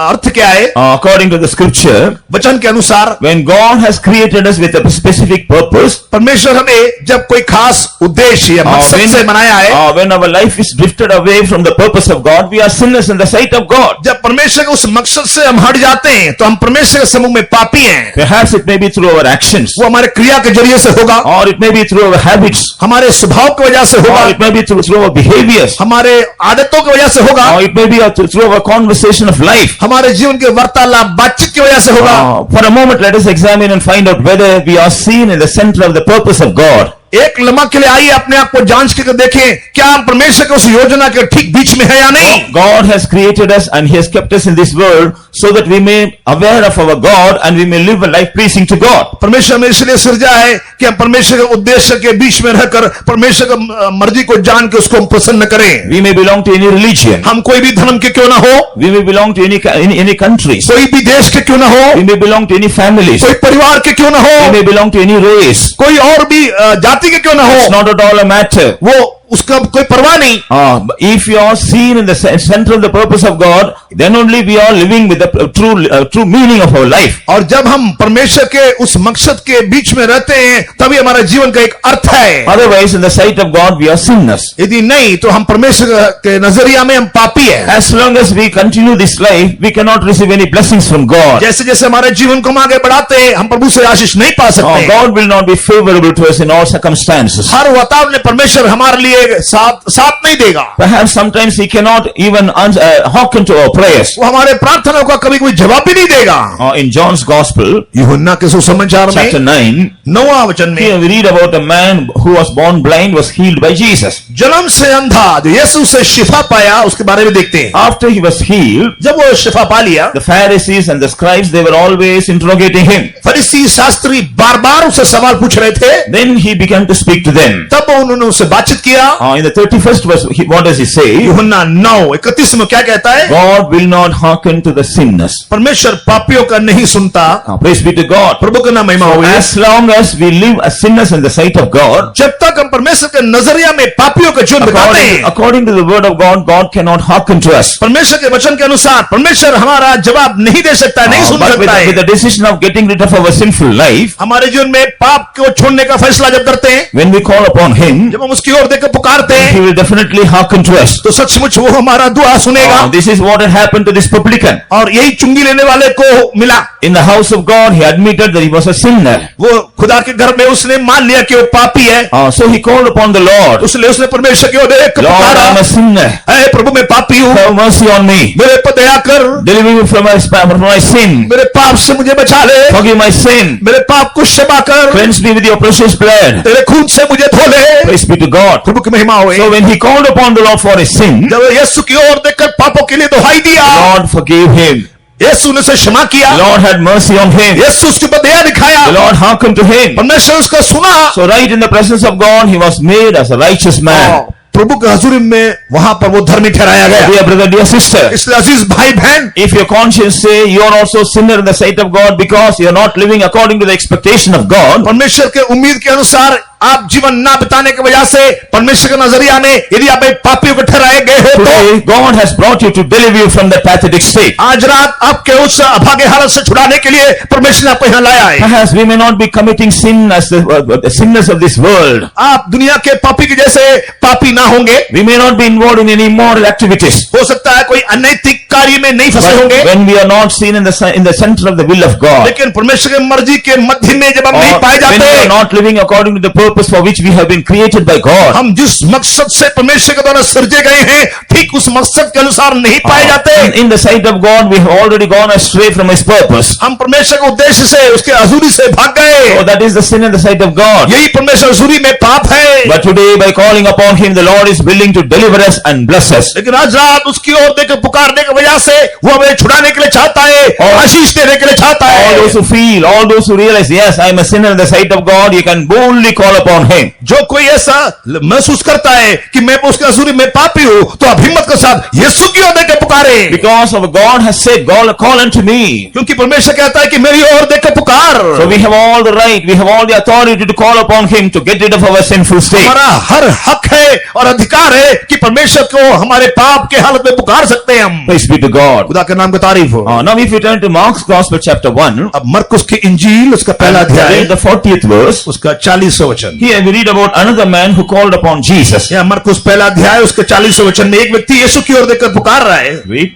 B: अर्थ क्या है?
A: According to the scripture,
B: वचन के अनुसार
A: when God has created us with a specific purpose,
B: परमेश्वर हमें जब कोई खास उद्देश्य या मकसद से बनाया है,
A: when our life is drifted away from the purpose of God, we are sinners in the sight of God.
B: जब परमेश्वर के उस मकसद से हम हट जाते हैं तो हम परमेश्वर के सम्मुख में पापी हैं।
A: Perhaps it may be through our actions,
B: वो हमारे क्रिया के जरिए से होगा,
A: or it may be through our habits,
B: हमारे स्वभाव की वजह से
A: or
B: होगा,
A: it may be through our behaviors,
B: हमारे आदतों की वजह से होगा,
A: or it may be through our conversation of life.
B: हमारे जीवन के वार्तालाप बातचीत की वजह से होगा।
A: For a moment, let us examine and find out whether we are seen in the center of the purpose of God.
B: एक लम्हा के लिए आइए अपने आप को जांच के देखें, क्या हम परमेश्वर के उस योजना के ठीक बीच में है या नहीं।
A: God has created us and He has kept us in this world so that we may aware of our God and we may live a life pleasing to God.
B: परमेश्वर ने इसलिए सृजा है कि हम परमेश्वर के उद्देश्य के बीच में रहकर परमेश्वर की मर्जी को जान के उसको हम प्रसन्न करें।
A: We may belong to any religion.
B: हम कोई भी धर्म के क्यों ना हो,
A: We may belong to any countries.
B: कोई भी देश के क्यों ना हो,
A: We may belong to any families.
B: कोई परिवार के क्यों ना
A: We
B: हो,
A: may belong to any race.
B: कोई और भी जाति के क्यों ना
A: It's
B: हो,
A: not at all a matter.
B: वो उसका कोई परवाह नहीं।
A: But if you are seen in the center of the purpose of God, then only we are living with the true meaning of our life.
B: और जब हम परमेश्वर के उस मकसद के बीच में रहते हैं तभी हमारा जीवन का एक अर्थ है।
A: Otherwise, in the sight of God, we are sinners.
B: यदि नहीं तो हम परमेश्वर के नजरिया में हम पापी हैं।
A: As long as we continue this life, we cannot receive any blessings from God.
B: जैसे जैसे हमारे जीवन को हम आगे बढ़ाते हैं हम प्रभु से आशीष नहीं पा सकते।
A: God will not be favorable to us in all circumstances.
B: हर वातावरण में परमेश्वर हमारे लिए साथ नहीं देगा।
A: Perhaps sometimes He cannot even hearken to our prayers.
B: वो हमारे प्रार्थनाओं का कभी कोई जवाब भी नहीं देगा।
A: In John's Gospel,
B: यूहन्ना के सुसमाचार
A: chapter
B: में
A: 9,
B: 9वां वचन में
A: here we read about a man who was born blind was healed by Jesus.
B: जन्म से अंधा जो यीशु से शिफा पाया उसके बारे में देखते हैं।
A: After he was healed,
B: जब वो शिफा पा लिया,
A: the Pharisees and the scribes, they were always interrogating him.
B: फरीसी शास्त्री बार बार उससे सवाल पूछ रहे थे।
A: Then he began to speak to them.
B: तब उन्होंने उससे बातचीत किया।
A: In the 31st verse, what does he say?
B: यूहन्ना 9:31 में क्या कहता है?
A: God will not hearken to the sinners.
B: परमेश्वर पापियों का नहीं सुनता।
A: Praise be to God.
B: प्रभु का नाम महिमा हो।
A: As long as we live as sinners in the sight of God,
B: जब तक हम परमेश्वर के नजरिया में पापियों का जीवन बिताते हैं,
A: according to the word of God, God cannot hearken to us.
B: परमेश्वर के वचन के अनुसार परमेश्वर हमारा जवाब नहीं दे सकता, नहीं सुन
A: But
B: सकता है।
A: with the decision of getting rid of our sinful life,
B: हमारे जीवन में पाप को छोड़ने का फैसला जब करते हैं,
A: when we call upon Him,
B: जब हम उसकी ओर देखकर पुकारते
A: He
B: हैं,
A: will definitely hearken to us.
B: तो सचमुच वो हमारा दुआ सुनेगा।
A: This is what had happened to this publican.
B: और यही चुंगी लेने वाले को मिला।
A: In the house of God, he admitted that he was a sinner.
B: वो खुदा के घर में उसने मान लिया कि वो पापी है।
A: So he called upon the Lord.
B: उसने परमेश्वर की ओर देखकर
A: Lord,
B: पुकारा,
A: I am a sinner.
B: ऐ प्रभु मैं पापी हूँ,
A: Have mercy on me.
B: मेरे पर दया कर,
A: Deliver me from my sin.
B: मेरे पाप से मुझे बचा ले,
A: Forgive my sin.
B: मेरे पाप को क्षमा कर,
A: Cleanse me with your precious blood.
B: तेरे खून से मुझे धो ले।
A: Praise be to God.
B: प्रभु की महिमा होए।
A: So when he called upon the Lord for his sin,
B: जब यीशु की ओर देखकर पापों के लिए दुहाई दिया,
A: Lord forgave him.
B: यीशु ने उसे क्षमा किया,
A: The Lord had mercy on him.
B: यीशु उसके ऊपर दया दिखाया,
A: The Lord hearkened to him.
B: परमेश्वर उसका सुना।
A: So right in the presence of God, he was made as a righteous man.
B: प्रभु के हजूरी में वहां पर वो धर्मी ठहराया गया।
A: Dear brother, dear sister,
B: इसलिए अजीज भाई बहन,
A: if your conscience say you are also sinner in the sight of God because you are not living according to the expectation of God,
B: परमेश्वर के उम्मीद के अनुसार आप जीवन ना बिताने की वजह से परमेश्वर के नजरिया में यदि आप एक पापियों को ठहराए गए हो, तो
A: today God has brought you to deliver you from that pathetic state.
B: आज रात आपके उस अभागे हालत से छुड़ाने के लिए परमेश्वर ने आपको यहाँ लाया है।
A: Perhaps we may not be committing sin as the sinners of this world.
B: आप दुनिया के पापी के जैसे पापी ना होंगे,
A: We may not be involved in any immoral activities.
B: हो सकता है कोई अनैतिक कार्य में नहीं फंसे
A: But
B: होंगे,
A: when we are not seen in the center of the will of God,
B: लेकिन परमेश्वर की मर्जी के मध्य में जब हम
A: or
B: नहीं पाए
A: when we
B: जाते,
A: are not living according to the purpose for which we have been created by God,
B: हम जिस मकसद से परमेश्वर के द्वारा सृजे गए हैं ठीक उस मकसद के अनुसार नहीं पाए जाते,
A: in the sight of God we have already gone astray from His purpose.
B: हम परमेश्वर के उद्देश्य से उसके हजूरी से भाग गए।
A: So that is the sin in the sight of God.
B: यही परमेश्वर हजूरी में पाप है।
A: But today by calling upon Him, the Lord is willing to deliver us and bless us.
B: लेकिन आज रात उसकी ओर देकर पुकारने की वजह से वो हमें छुड़ाने के लिए चाहता है, आशीष देने के लिए चाहता
A: All
B: है।
A: those who feel, all those who realize, yes, I am a sinner in the sight of God, you can boldly call upon Him.
B: जो कोई ऐसा महसूस करता है कि मैं उसके हजूरी में पापी हूँ, तो आप हिम्मत के साथ यीशु की ओर देकर पुकारे,
A: Because our God has said, call unto me.
B: क्योंकि परमेश्वर कहता है कि मेरी ओर देकर पुकार।
A: So we have all the right, we have all the authority to call upon Him to get rid of our sinful state.
B: हमारा हर हक है और अधिकार है कि परमेश्वर को हमारे पाप के हालत में पुकार सकते हैं हम।
A: Praise be to God.
B: खुदा के नाम की तारीफ हो।
A: Now if you turn to Mark's Gospel chapter 1,
B: अब मरकुस की इंजील उसका पहला अध्याय
A: read the 40th verse.
B: उसका 40वां वचन।
A: Here we read about another man who called upon Jesus.
B: यह मरकुस पहला अध्याय उसके 40वां वचन में एक व्यक्ति यीशु की ओर देखकर पुकार रहा है।
A: Read.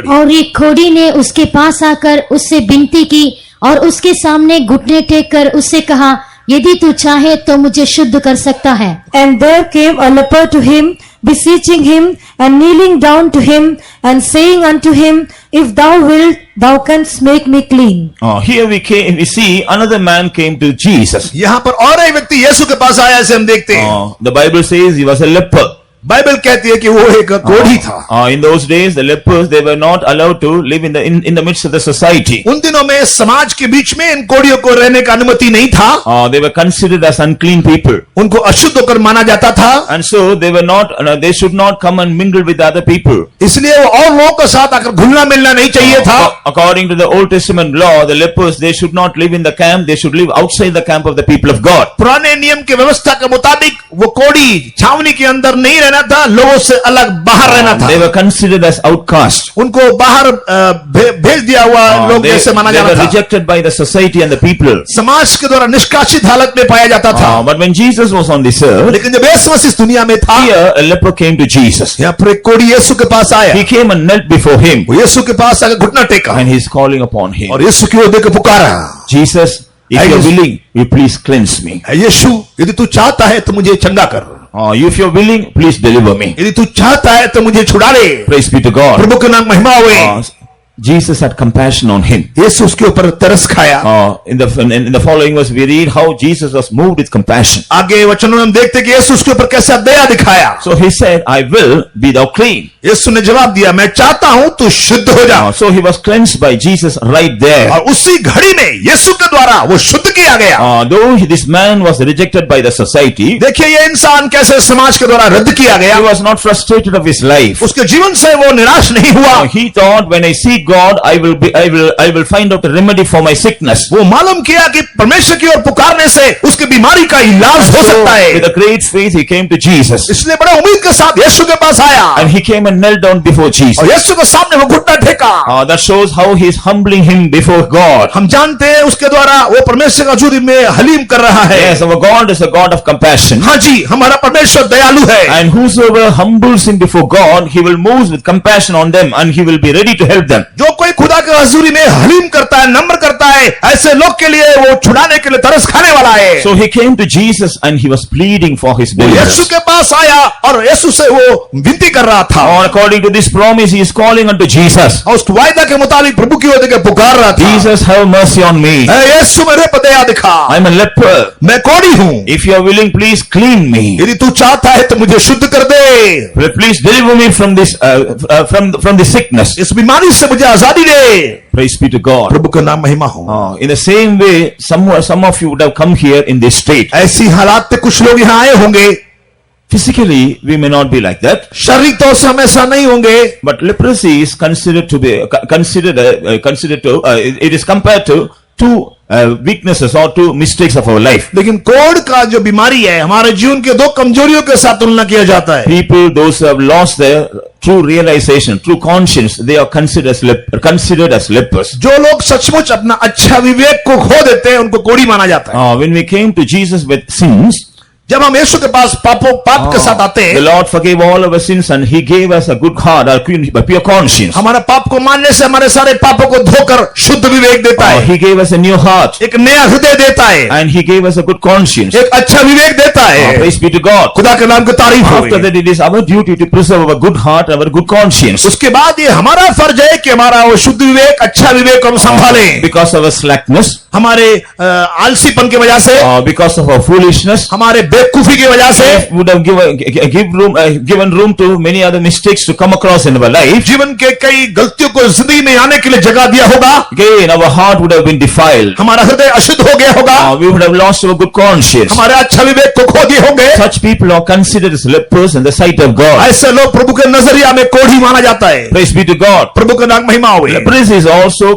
C: और एक खोड़ी ने उसके पास आकर उससे विनती की और उसके सामने घुटने टेक कर उससे कहा, यदि तू चाहे तो मुझे शुद्ध कर सकता है।
D: And there came a leper to him, beseeching him, and kneeling down to him, and saying unto him, If thou wilt, thou canst make me clean.
A: Here we see another man came to Jesus.
B: यहाँ पर और एक व्यक्ति यीशु के पास आया, ऐसे हम देखते हैं।
A: The Bible says he was a leper.
B: Bible कहती है कि वो एक कोढ़ी था।
A: In those days, the lepers, they were not allowed to live in the midst of the society.
B: उन दिनों में समाज के बीच में इन कोढ़ियों को रहने का अनुमति नहीं था।
A: They were considered as unclean people.
B: उनको अशुद्ध होकर माना जाता था।
A: And so they were not, they should not come and mingle with other people.
B: इसलिए वो और लोगों के साथ आकर घुलना मिलना नहीं चाहिए था।
A: According to the Old Testament law, the lepers, they should not live in the camp, they should live outside the camp of the people of God.
B: पुराने नियम की व्यवस्था के मुताबिक वो कोढ़ी छावनी के अंदर नहीं रहना था, लोगों से अलग बाहर रहना था।
A: They were considered as outcasts.
B: उनको बाहर भेज दिया हुआ लोग जैसे माना
A: They
B: जाना
A: were
B: था।
A: rejected by the society and the people.
B: समाज के द्वारा निष्कासित हालत में पाया जाता था।
A: But when Jesus was on this earth,
B: लेकिन जब यीशु मसीह इस दुनिया में था,
A: here a leper came to Jesus.
B: यहाँ पर एक कोढ़ी यीशु के पास आया।
A: He came and knelt before him,
B: वो यीशु के पास आकर घुटना टेका
A: and he's calling upon him.
B: और यीशु की ओर देखकर पुकारा,
A: Jesus, if you're willing, you please cleanse me.
B: यीशु यदि तू चाहता है तो मुझे चंगा कर।
A: If you're willing, please deliver me.
B: यदि तू चाहता है तो मुझे छुड़ा ले।
A: Praise be to God.
B: प्रभु के नाम महिमा हुए।
A: Jesus had compassion on him.
B: यीशु उसके ऊपर तरस खाया।
A: In the following verse we read how Jesus was moved with compassion.
B: आगे वचनों में हम देखते कि यीशु उसके ऊपर कैसा दया दिखाया।
A: So he said, I will be thou clean.
B: यीशु ने जवाब दिया, मैं चाहता हूं तू शुद्ध हो जा।
A: So he was cleansed by Jesus right there.
B: और उसी घड़ी में यीशु के द्वारा वो शुद्ध किया गया।
A: Though this man was rejected by the society,
B: देखिए ये इंसान कैसे समाज के द्वारा रद्द किया गया।
A: he was not frustrated of his life.
B: उसके जीवन से वो निराश नहीं हुआ।
A: He thought, when I see God, I will find out a remedy for my sickness.
B: वो मालूम किया कि परमेश्वर की ओर पुकारने से उसकी बीमारी का इलाज हो सकता है।
A: With a great faith he came to Jesus.
B: इसलिए बड़े उम्मीद के साथ यीशु के पास आया।
A: And he came and knelt down before Jesus.
B: और यीशु के सामने वो घुटना टेका।
A: That shows how he is humbling him before God.
B: हम जानते हैं उसके द्वारा वो परमेश्वर का हजूरी में हलीम कर रहा है।
A: Yes, our God is a God of compassion.
B: हाँ जी, हमारा परमेश्वर दयालु है।
A: And whosoever humbles him before God, he will move with compassion on them and he will be ready to help them.
B: जो कोई खुदा के हजूरी में हलीम करता है, नम्र करता है, ऐसे लोग के लिए वो छुड़ाने के लिए तरस खाने वाला है।
A: So he came to Jesus and he was pleading for his
B: वो
A: believers.
B: यीशु के पास आया और यीशु से वो विनती कर रहा था।
A: And according to this promise, he is calling unto Jesus.
B: और उस वायदा के मुताबिक प्रभु की ओर देकर पुकार रहा था।
A: Jesus, have mercy on me.
B: यीशु मेरे पर दया दिखा।
A: I am a leper.
B: मैं कोढ़ी हूँ।
A: If you are willing, please clean me.
B: यदि तू चाहता है तो मुझे शुद्ध कर दे।
A: Please deliver me from this from this sickness.
B: इस बीमारी से मुझे आजादी दे।
A: Praise be to God.
B: प्रभु का नाम महिमा हो।
A: In the same way, some of you would have come here in this state.
B: ऐसी हालात में कुछ लोग यहाँ आए होंगे।
A: Physically, we may not be like that.
B: शारीरिक तौर से हम ऐसा नहीं होंगे।
A: But leprosy is considered to it is compared to two weaknesses or two mistakes of our life.
B: लेकिन कोढ़ का जो बीमारी है हमारे जीवन के दो कमजोरियों के साथ तुलना किया जाता है।
A: People, those who have lost their true realization, true conscience, they are considered as lepers.
B: जो लोग सचमुच अपना अच्छा विवेक को खो देते हैं उनको कोढ़ी माना जाता है।
A: When we came to Jesus with sins,
B: जब हम यीशु के पास पाप के साथ आते
A: the
B: हैं,
A: Lord forgave all our sins and he gave us a good heart, a pure conscience.
B: हमारे पाप को मानने से हमारे सारे पापों को धोकर शुद्ध विवेक देता है।
A: He gave us a new heart
B: एक नया हृदय देता है।
A: and he gave us a good conscience.
B: एक अच्छा विवेक देता है।
A: Praise be to God.
B: खुदा के नाम की तारीफ हो।
A: After that, it is our duty to preserve our good heart and our good conscience.
B: उसके बाद ये हमारा फर्ज है कि हमारा वो शुद्ध विवेक, अच्छा विवेक हम संभालें।
A: Because of our slackness,
B: हमारे आलसीपन की वजह से,
A: because of our foolishness,
B: हमारे बेवकूफी की वजह से
A: would have given room to many other mistakes to come across in our life.
B: जीवन के कई गलतियों को जिंदगी में आने के लिए जगह दिया होगा।
A: Again, our heart would have been defiled.
B: हमारा हृदय अशुद्ध हो गया होगा।
A: We would have lost our good conscience.
B: हमारे अच्छा विवेक को खो दिए होंगे।
A: Such people are considered as lepers in the sight of God.
B: ऐसे लोग प्रभु के नजरिया में कोढ़ी माना जाता है।
A: Praise be to God.
B: प्रभु का नाम महिमा हो।
A: Leprosy is also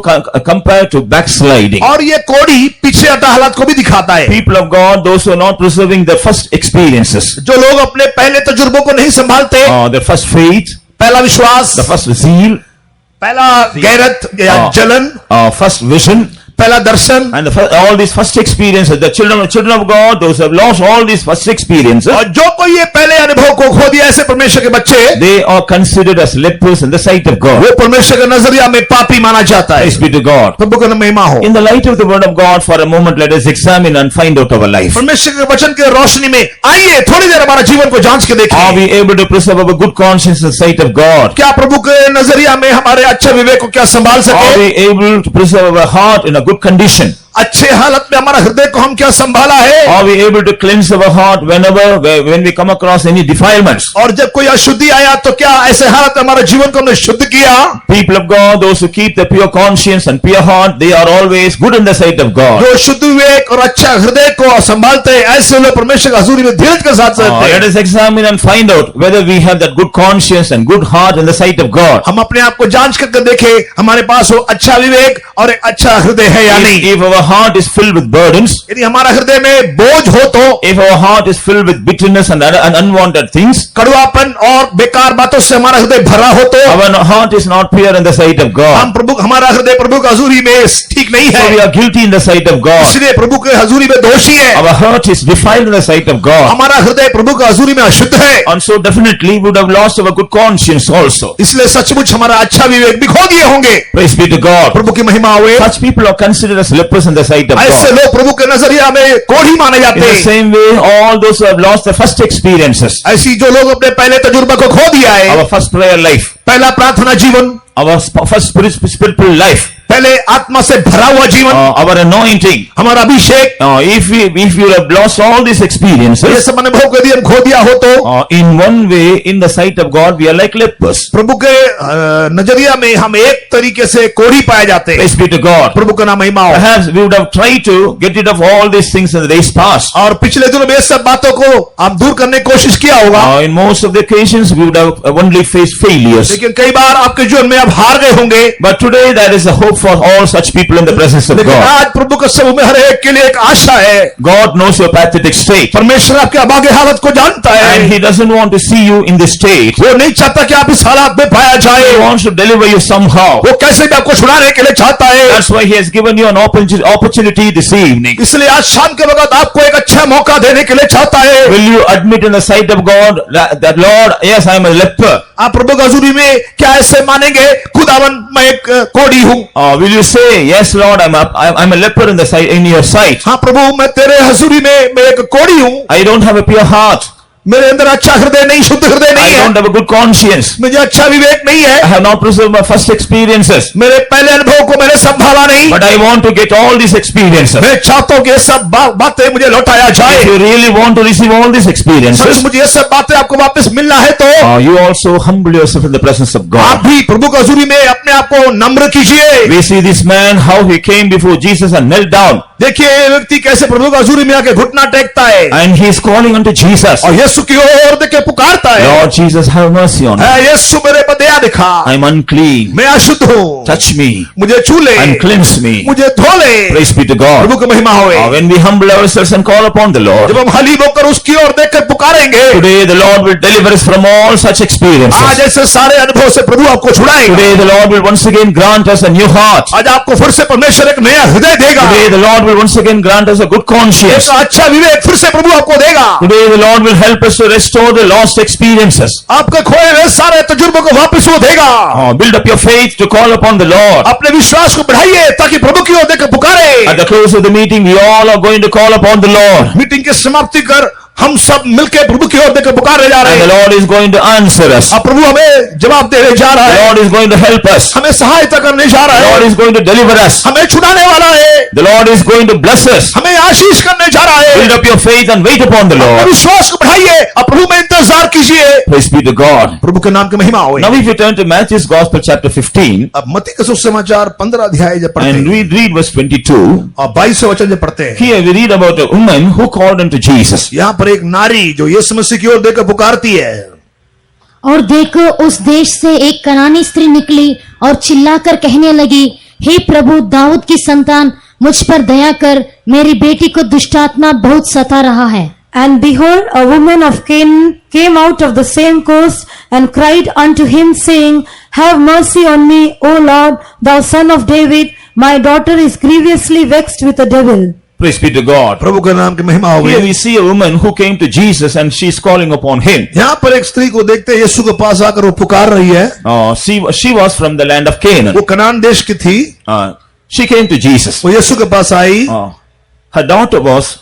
A: compared to backsliding.
B: और ये कोढ़ी पीछे हटा हालत को भी दिखाता है।
A: People of God, those who are not preserving their first experiences,
B: जो लोग अपने पहले तजुर्बों को नहीं संभालते,
A: their first faith,
B: पहला विश्वास,
A: the first zeal,
B: पहला गैरत या जलन,
A: first vision,
B: पहला दर्शन,
A: and all these first experiences, the children of God, those who have lost all these first experiences,
B: और जो कोई ये पहले अनुभव को खो दिया, ऐसे परमेश्वर के बच्चे,
A: they are considered as lepers in the sight of God.
B: वो परमेश्वर के नजरिया में पापी माना जाता है।
A: Praise be to God.
B: प्रभु का नाम महिमा हो।
A: In the light of the word of God, for a moment, let us examine and find out our life.
B: परमेश्वर के वचन के रोशनी में आइए थोड़ी देर हमारा जीवन को जांच के देखें।
A: Are we able to preserve our good conscience in the sight of God?
B: क्या प्रभु के नजरिया में हमारे अच्छे विवेक को क्या संभाल
A: Are
B: सके?
A: we able to preserve our heart in a good condition?
B: अच्छे हालत में हमारा हृदय को हम क्या संभाला है?
A: Are we able to cleanse our heart when we come across any defilements?
B: और जब कोई अशुद्धि आया तो क्या ऐसे हालत में हमारे जीवन को हमने शुद्ध किया?
A: People of God, those who keep the pure conscience and pure heart, they are always good in the sight of God.
B: जो शुद्ध विवेक और अच्छा हृदय को संभालते हैं, ऐसे लोग परमेश्वर की हजूरी में धीरज के साथ रहते हैं।
A: Let us examine and find out whether we have that good conscience and good heart in the sight of God.
B: हम अपने आप को जांच करके देखें हमारे पास वो अच्छा विवेक और एक अच्छा हृदय है या नहीं।
A: If our heart is filled with burdens,
B: यदि हमारा हृदय में बोझ हो तो,
A: if our heart is filled with bitterness and unwanted things,
B: कड़वापन और बेकार बातों से हमारा हृदय भरा हो तो,
A: our heart is not pure in the sight of God.
B: हमारा हृदय प्रभु की हजूरी में ठीक नहीं है।
A: So we are guilty in the sight of God.
B: इसलिए प्रभु के हजूरी में दोषी है।
A: Our heart is defiled in the sight of God.
B: हमारा हृदय प्रभु की हजूरी में अशुद्ध है।
A: And so definitely we would have lost our good conscience also.
B: इसलिए सचमुच हमारा अच्छा विवेक भी खो दिए होंगे।
A: Praise be to God.
B: प्रभु की महिमा हुए।
A: Such people are considered as lepers in in the sight of
B: ऐसे
A: God.
B: लोग प्रभु के नजरिया में कोढ़ी माने
A: In
B: जाते
A: the
B: हैं।
A: same way, all those who have lost their first experiences,
B: ऐसी जो लोग अपने पहले तजुर्बा को खो दिया है,
A: our first prayer life,
B: पहला प्रार्थना जीवन,
A: our first spiritual life,
B: पहले आत्मा से भरा हुआ जीवन,
A: our anointing,
B: हमारा अभिषेक,
A: if you have lost all these
B: ये
A: experiences,
B: सब अनुभव को यदि हम खो दिया हो तो
A: in one way, in the sight of God, we are like lepers.
B: प्रभु के नजरिया में हम एक तरीके से कोढ़ी पाए जाते हैं।
A: Praise be to God.
B: प्रभु का नाम महिमा हो।
A: Perhaps we would have tried to get rid of all these things in the days past.
B: और पिछले दिनों में ये सब बातों को आप दूर करने की कोशिश किया होगा,
A: In most of the occasions, we would have only faced failures.
B: लेकिन कई बार आपके जीवन में आप हार गए होंगे।
A: But today, there is a hope for all such people in the presence of
B: लेकिन
A: God.
B: आज प्रभु के समूह में हर एक के लिए एक आशा है।
A: God knows your pathetic state,
B: परमेश्वर आपके अभागे हालत को जानता
A: and
B: है।
A: He doesn't want to see you in this state.
B: वो नहीं चाहता कि आप इस हालात में पाया
A: He
B: जाए,
A: wants to deliver you somehow.
B: वो कैसे भी आपको छुड़ाने के लिए चाहता है।
A: That's why He has given you an opportunity this evening.
B: इसलिए आज शाम के वक्त आपको एक अच्छा मौका देने के लिए चाहता है।
A: Will you admit in the sight of God that Lord, yes, I am a leper?
B: आप प्रभु की हजूरी में क्या ऐसे मानेंगे, खुदावन मैं एक कोढ़ी हूँ?
A: Will you say, yes, Lord, I'm a leper in your sight?
B: हाँ प्रभु, मैं तेरे हजूरी में मैं एक कोढ़ी हूँ।
A: I don't have a pure heart.
B: मेरे अंदर अच्छा हृदय नहीं, शुद्ध हृदय
A: I
B: नहीं
A: don't
B: है।
A: have a good conscience.
B: मुझे अच्छा विवेक नहीं है।
A: I have not preserved my first experiences.
B: मेरे पहले अनुभव को मैंने संभाला नहीं।
A: But I want to get all these experiences.
B: मैं चाहता हूँ कि ये सब बातें मुझे लौटाया जाए।
A: If you really want to receive all these
B: such
A: experiences,
B: मुझे ये सब बातें आपको वापस मिलना है तो
A: you also humble yourself in the presence of
B: आप
A: God.
B: भी प्रभु की हजूरी में अपने आप को नम्र कीजिए।
A: We see this man, how he came before Jesus and knelt down.
B: देखिए ये व्यक्ति कैसे प्रभु की हजूरी में आके घुटना टेकता है
A: And he is calling unto Jesus.
B: और यीशु की ओर देख के पुकारता है,
A: Lord Jesus, have mercy on me.
B: है यीशु मेरे पर दया दिखा,
A: I am unclean.
B: मैं अशुद्ध हूँ,
A: Touch me
B: मुझे छू ले,
A: and cleanse me.
B: मुझे धो ले।
A: Praise be to God.
B: प्रभु की महिमा होए।
A: When we humble ourselves and call upon the Lord,
B: जब हम हलीम होकर उसकी ओर देख कर पुकारेंगे,
A: today the Lord will deliver us from all such
B: आज
A: experiences.
B: ऐसे सारे अनुभव से प्रभु आपको छुड़ाएगा।
A: Today the Lord will once again grant us a new heart.
B: आज आपको फिर से परमेश्वर एक नया हृदय देगा,
A: Today the Lord will once again grant us a good conscience.
B: एक अच्छा विवेक फिर से प्रभु आपको देगा।
A: Today the Lord will help us to restore the lost experiences.
B: आपके खोए हुए सारे तजुर्बों को वापस वो देगा।
A: Build up your faith to call upon the Lord.
B: अपने विश्वास को बढ़ाइए ताकि प्रभु की ओर देकर पुकारे।
A: At the close of the meeting, we all are going to call upon the Lord.
B: Meeting की समाप्ति कर हम सब मिलकर प्रभु की ओर देकर पुकारने जा रहे
A: And the
B: हैं।
A: Lord is going to answer us.
B: अब प्रभु हमें जवाब देने जा रहा
A: The
B: है,
A: Lord is going to help us.
B: हमें सहायता करने जा रहा
A: The Lord
B: है,
A: is going to deliver us.
B: हमें छुड़ाने वाला है,
A: The Lord is going to bless us.
B: हमें आशीष करने जा रहा है।
A: Build up your faith and wait upon the
B: अपने
A: Lord.
B: विश्वास को बढ़ाइए, अब प्रभु में इंतजार कीजिए।
A: Praise be to God.
B: प्रभु के नाम की महिमा हो।
A: Now if you turn to Matthew's Gospel chapter 15
B: अब मत्ती का सुसमाचार 15 अध्याय जब पढ़ते
A: and
B: हैं
A: read verse 22,
B: और 22 वचन जब पढ़ते हैं,
A: here we read about a woman who called unto Jesus.
B: यहाँ पर एक नारी जो यीशु मसीह की ओर देकर पुकारती है।
C: और देखो उस देश से एक कनानी स्त्री निकली और चिल्लाकर कहने लगी, हे प्रभु दाऊद की संतान, मुझ पर दया कर, मेरी बेटी को दुष्टात्मा बहुत सता रहा है।
D: And behold, a woman of Canaan came out of the same coast and cried unto him, saying, Have mercy on me, O Lord, thou son of David, my daughter is grievously vexed with a devil.
A: Praise be to God.
B: प्रभु के नाम की महिमा हो
A: Here
B: गई।
A: we see a woman who came to Jesus and she's calling upon him.
B: यहाँ पर एक स्त्री को देखते हैं, यीशु के पास आकर वो पुकार रही है।
A: She was from the land of Canaan.
B: वो कनान देश की थी।
A: She came to Jesus.
B: वो यीशु के पास आई।
A: Her daughter was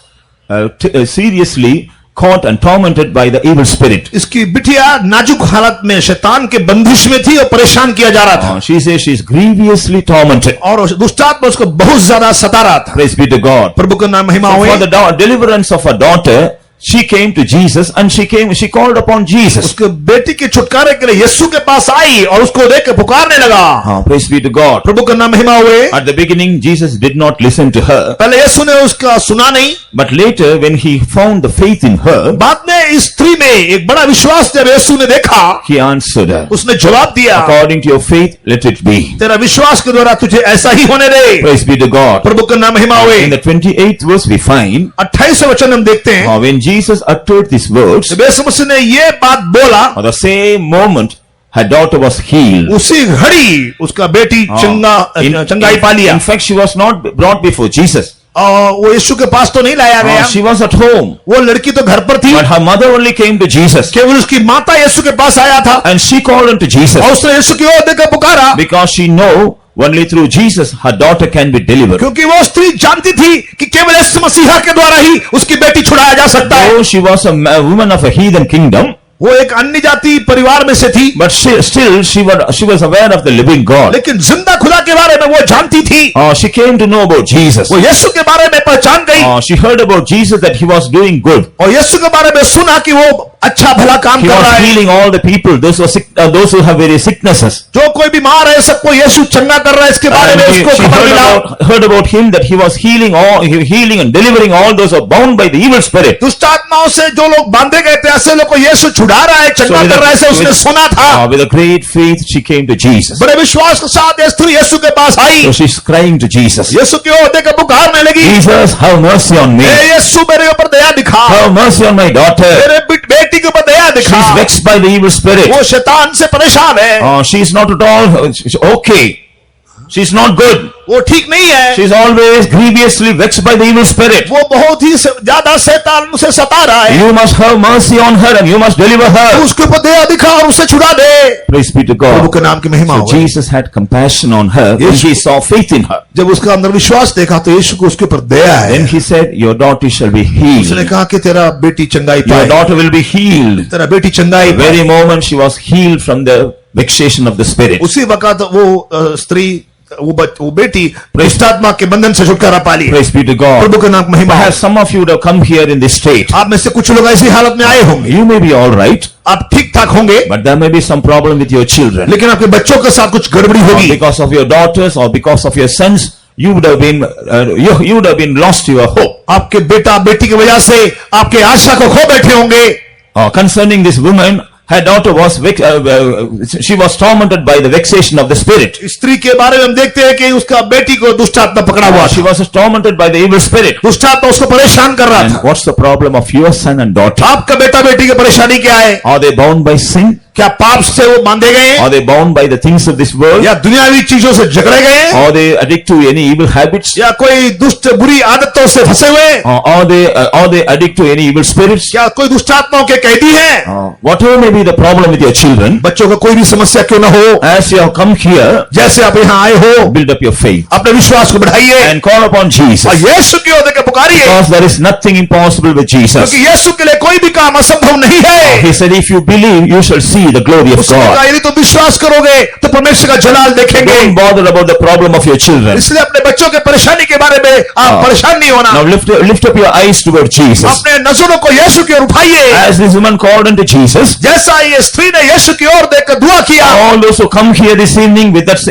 A: seriously caught and tormented by the evil spirit.
B: इसकी बिटिया नाजुक हालत में शैतान के बंदिश में थी और परेशान किया जा रहा था।
A: She says she is grievously tormented.
B: और दुष्टात्मा उसको बहुत ज्यादा सता रहा था।
A: Praise be to God.
B: प्रभु का नाम महिमा
A: So
B: हो।
A: for the deliverance of her daughter, she came to Jesus and she called upon Jesus.
B: उसके बेटी के छुटकारे के लिए यीशु के पास आई और उसको देख के पुकारने लगा।
A: Praise be to God.
B: प्रभु का नाम महिमा हुए।
A: At the beginning, Jesus did not listen to her.
B: पहले यीशु ने उसका सुना नहीं,
A: But later, when he found the faith in her,
B: बाद में इस स्त्री में एक बड़ा विश्वास जब यीशु ने देखा,
A: he answered her,
B: उसने जवाब दिया,
A: according to your faith, let it be.
B: तेरा विश्वास के द्वारा तुझे ऐसा ही होने दे।
A: Praise be to God.
B: प्रभु का नाम महिमा हुए।
A: In the 28th verse, we find
B: 28 वचन हम देखते हैं,
A: when Jesus uttered these words,
B: जब यीशु मसीह ने ये बात बोला,
A: at the same moment, her daughter was healed.
B: उसी घड़ी उसका बेटी चंगाई पा लिया।
A: In fact, she was not brought before Jesus.
B: वो यीशु के पास तो नहीं लाया गया,
A: She was at home.
B: वो लड़की तो घर पर थी,
A: But her mother only came to Jesus.
B: केवल उसकी माता यीशु के पास आया था
A: And she called unto Jesus.
B: और उसने यीशु की ओर देखकर पुकारा,
A: Because she know only through Jesus her daughter can be delivered.
B: क्योंकि वो स्त्री जानती थी कि केवल यीशु मसीहा के द्वारा ही उसकी बेटी छुड़ाया जा सकता है।
A: Though she was a woman of a heathen kingdom,
B: वो एक अन्य जाति परिवार में से थी,
A: but still she was aware of the living God.
B: लेकिन जिंदा खुदा के बारे में वो जानती थी।
A: She came to know about Jesus.
B: वो यीशु के बारे में पहचान गई।
A: She heard about Jesus that he was doing good.
B: और यीशु के बारे में सुना कि वो अच्छा भला काम
A: He
B: कर
A: was
B: रहा है।
A: healing all the people, those who are sick, those who have various sicknesses.
B: जो कोई बीमार है सबको यीशु चंगा कर रहा है, इसके बारे में
A: And
B: उसको
A: she
B: खबर मिला।
A: heard about him that he was healing and delivering all those who are bound by the evil spirit.
B: दुष्ट आत्माओं से जो लोग बांधे गए थे, ऐसे लोग को यीशु छुड़ा रहा है, चंगा कर रहा है, ऐसे उसने सुना था।
A: With a great faith she came to Jesus.
B: बड़े विश्वास के साथ ये स्त्री यीशु के पास आई।
A: So she's crying to Jesus.
B: यीशु की ओर देखकर पुकारने लगी,
A: Jesus, have mercy on me.
B: हे यीशु मेरे ऊपर दया दिखा,
A: Have mercy on my daughter.
B: मेरे बेटी के ऊपर दया दिखा।
A: She's vexed by the evil spirit.
B: वो शैतान से परेशान है।
A: She's not at all okay. She's not good.
B: वो ठीक नहीं है।
A: She's always grievously vexed by the evil spirit.
B: वो बहुत ही ज्यादा शैतान उसे सता रहा है।
A: You must have mercy on her and you must deliver her.
B: उसके ऊपर दया दिखा और उसे छुड़ा दे।
A: Praise be to
B: Prabhu
A: God.
B: के नाम की महिमा
A: So
B: हो।
A: Jesus had compassion on her when he saw faith in her.
B: जब उसका अंदर विश्वास देखा तो यीशु को उसके ऊपर दया है।
A: Then he said, your daughter shall be
B: उसने
A: healed.
B: कहा कि तेरा बेटी चंगाई
A: Your
B: पाए,
A: daughter will be healed.
B: तेरा बेटी चंगाई
A: The
B: पाए।
A: very moment she was healed from the vexation of the spirit.
B: उसी वक्त वो स्त्री वो बेटी दुष्टात्मा के बंधन से छुटकारा पा ली।
A: Praise be to God.
B: प्रभु के नाम की महिमा है।
A: Perhaps some of you would have come here in this state.
B: आप में से कुछ लोग ऐसी हालत में आए होंगे,
A: You may be all right,
B: आप ठीक ठाक होंगे,
A: but there may be some problem with your children.
B: लेकिन आपके बच्चों के साथ कुछ गड़बड़ी
A: Or
B: होगी।
A: because of your daughters or because of your sons, you would have been lost your hope.
B: आपके बेटा बेटी की वजह से आपके आशा को खो बैठे होंगे।
A: Concerning this woman, her daughter was she was tormented by the vexation of the spirit.
B: स्त्री के बारे में हम देखते हैं कि उसका बेटी को दुष्टात्मा पकड़ा हुआ
A: She
B: था।
A: was tormented by the evil spirit.
B: दुष्टात्मा उसको परेशान कर रहा
A: And
B: था।
A: what's the problem of your son and daughter?
B: आपका बेटा बेटी की परेशानी क्या है?
A: Are they bound by sin?
B: क्या पाप से वो बांधे गए?
A: Are they bound by the things of this world?
B: या दुनियावी चीजों से जकड़े गए?
A: Are they addicted to any evil habits?
B: या कोई दुष्ट बुरी आदतों से फंसे हुए?
A: Or are they addicted to any evil spirits?
B: क्या कोई दुष्टात्माओं के कैदी हैं?
A: Whatever may be the problem with your children,
B: बच्चों को कोई भी समस्या क्यों न हो,
A: as you have come here,
B: जैसे आप यहाँ आए हो,
A: build up your faith
B: अपने विश्वास को बढ़ाइए
A: and call upon Jesus.
B: और यीशु की ओर देकर पुकारिए,
A: Because there is nothing impossible with Jesus.
B: क्योंकि यीशु के लिए कोई भी काम असंभव नहीं है।
A: He said, if you believe, you shall see the glory of
B: उसने
A: God.
B: कहा, यदि तुम विश्वास करोगे तो परमेश्वर का जलाल देखेंगे।
A: Don't bother about the problem of your children.
B: इसलिए अपने बच्चों के परेशानी के बारे में आप परेशान नहीं होना।
A: Now lift up your eyes toward Jesus.
B: अपने नजरों को यीशु की ओर उठाइए।
A: As this woman called unto Jesus,
B: जैसा ये स्त्री ने यीशु की ओर देखकर दुआ किया,
A: all those who come here this evening with that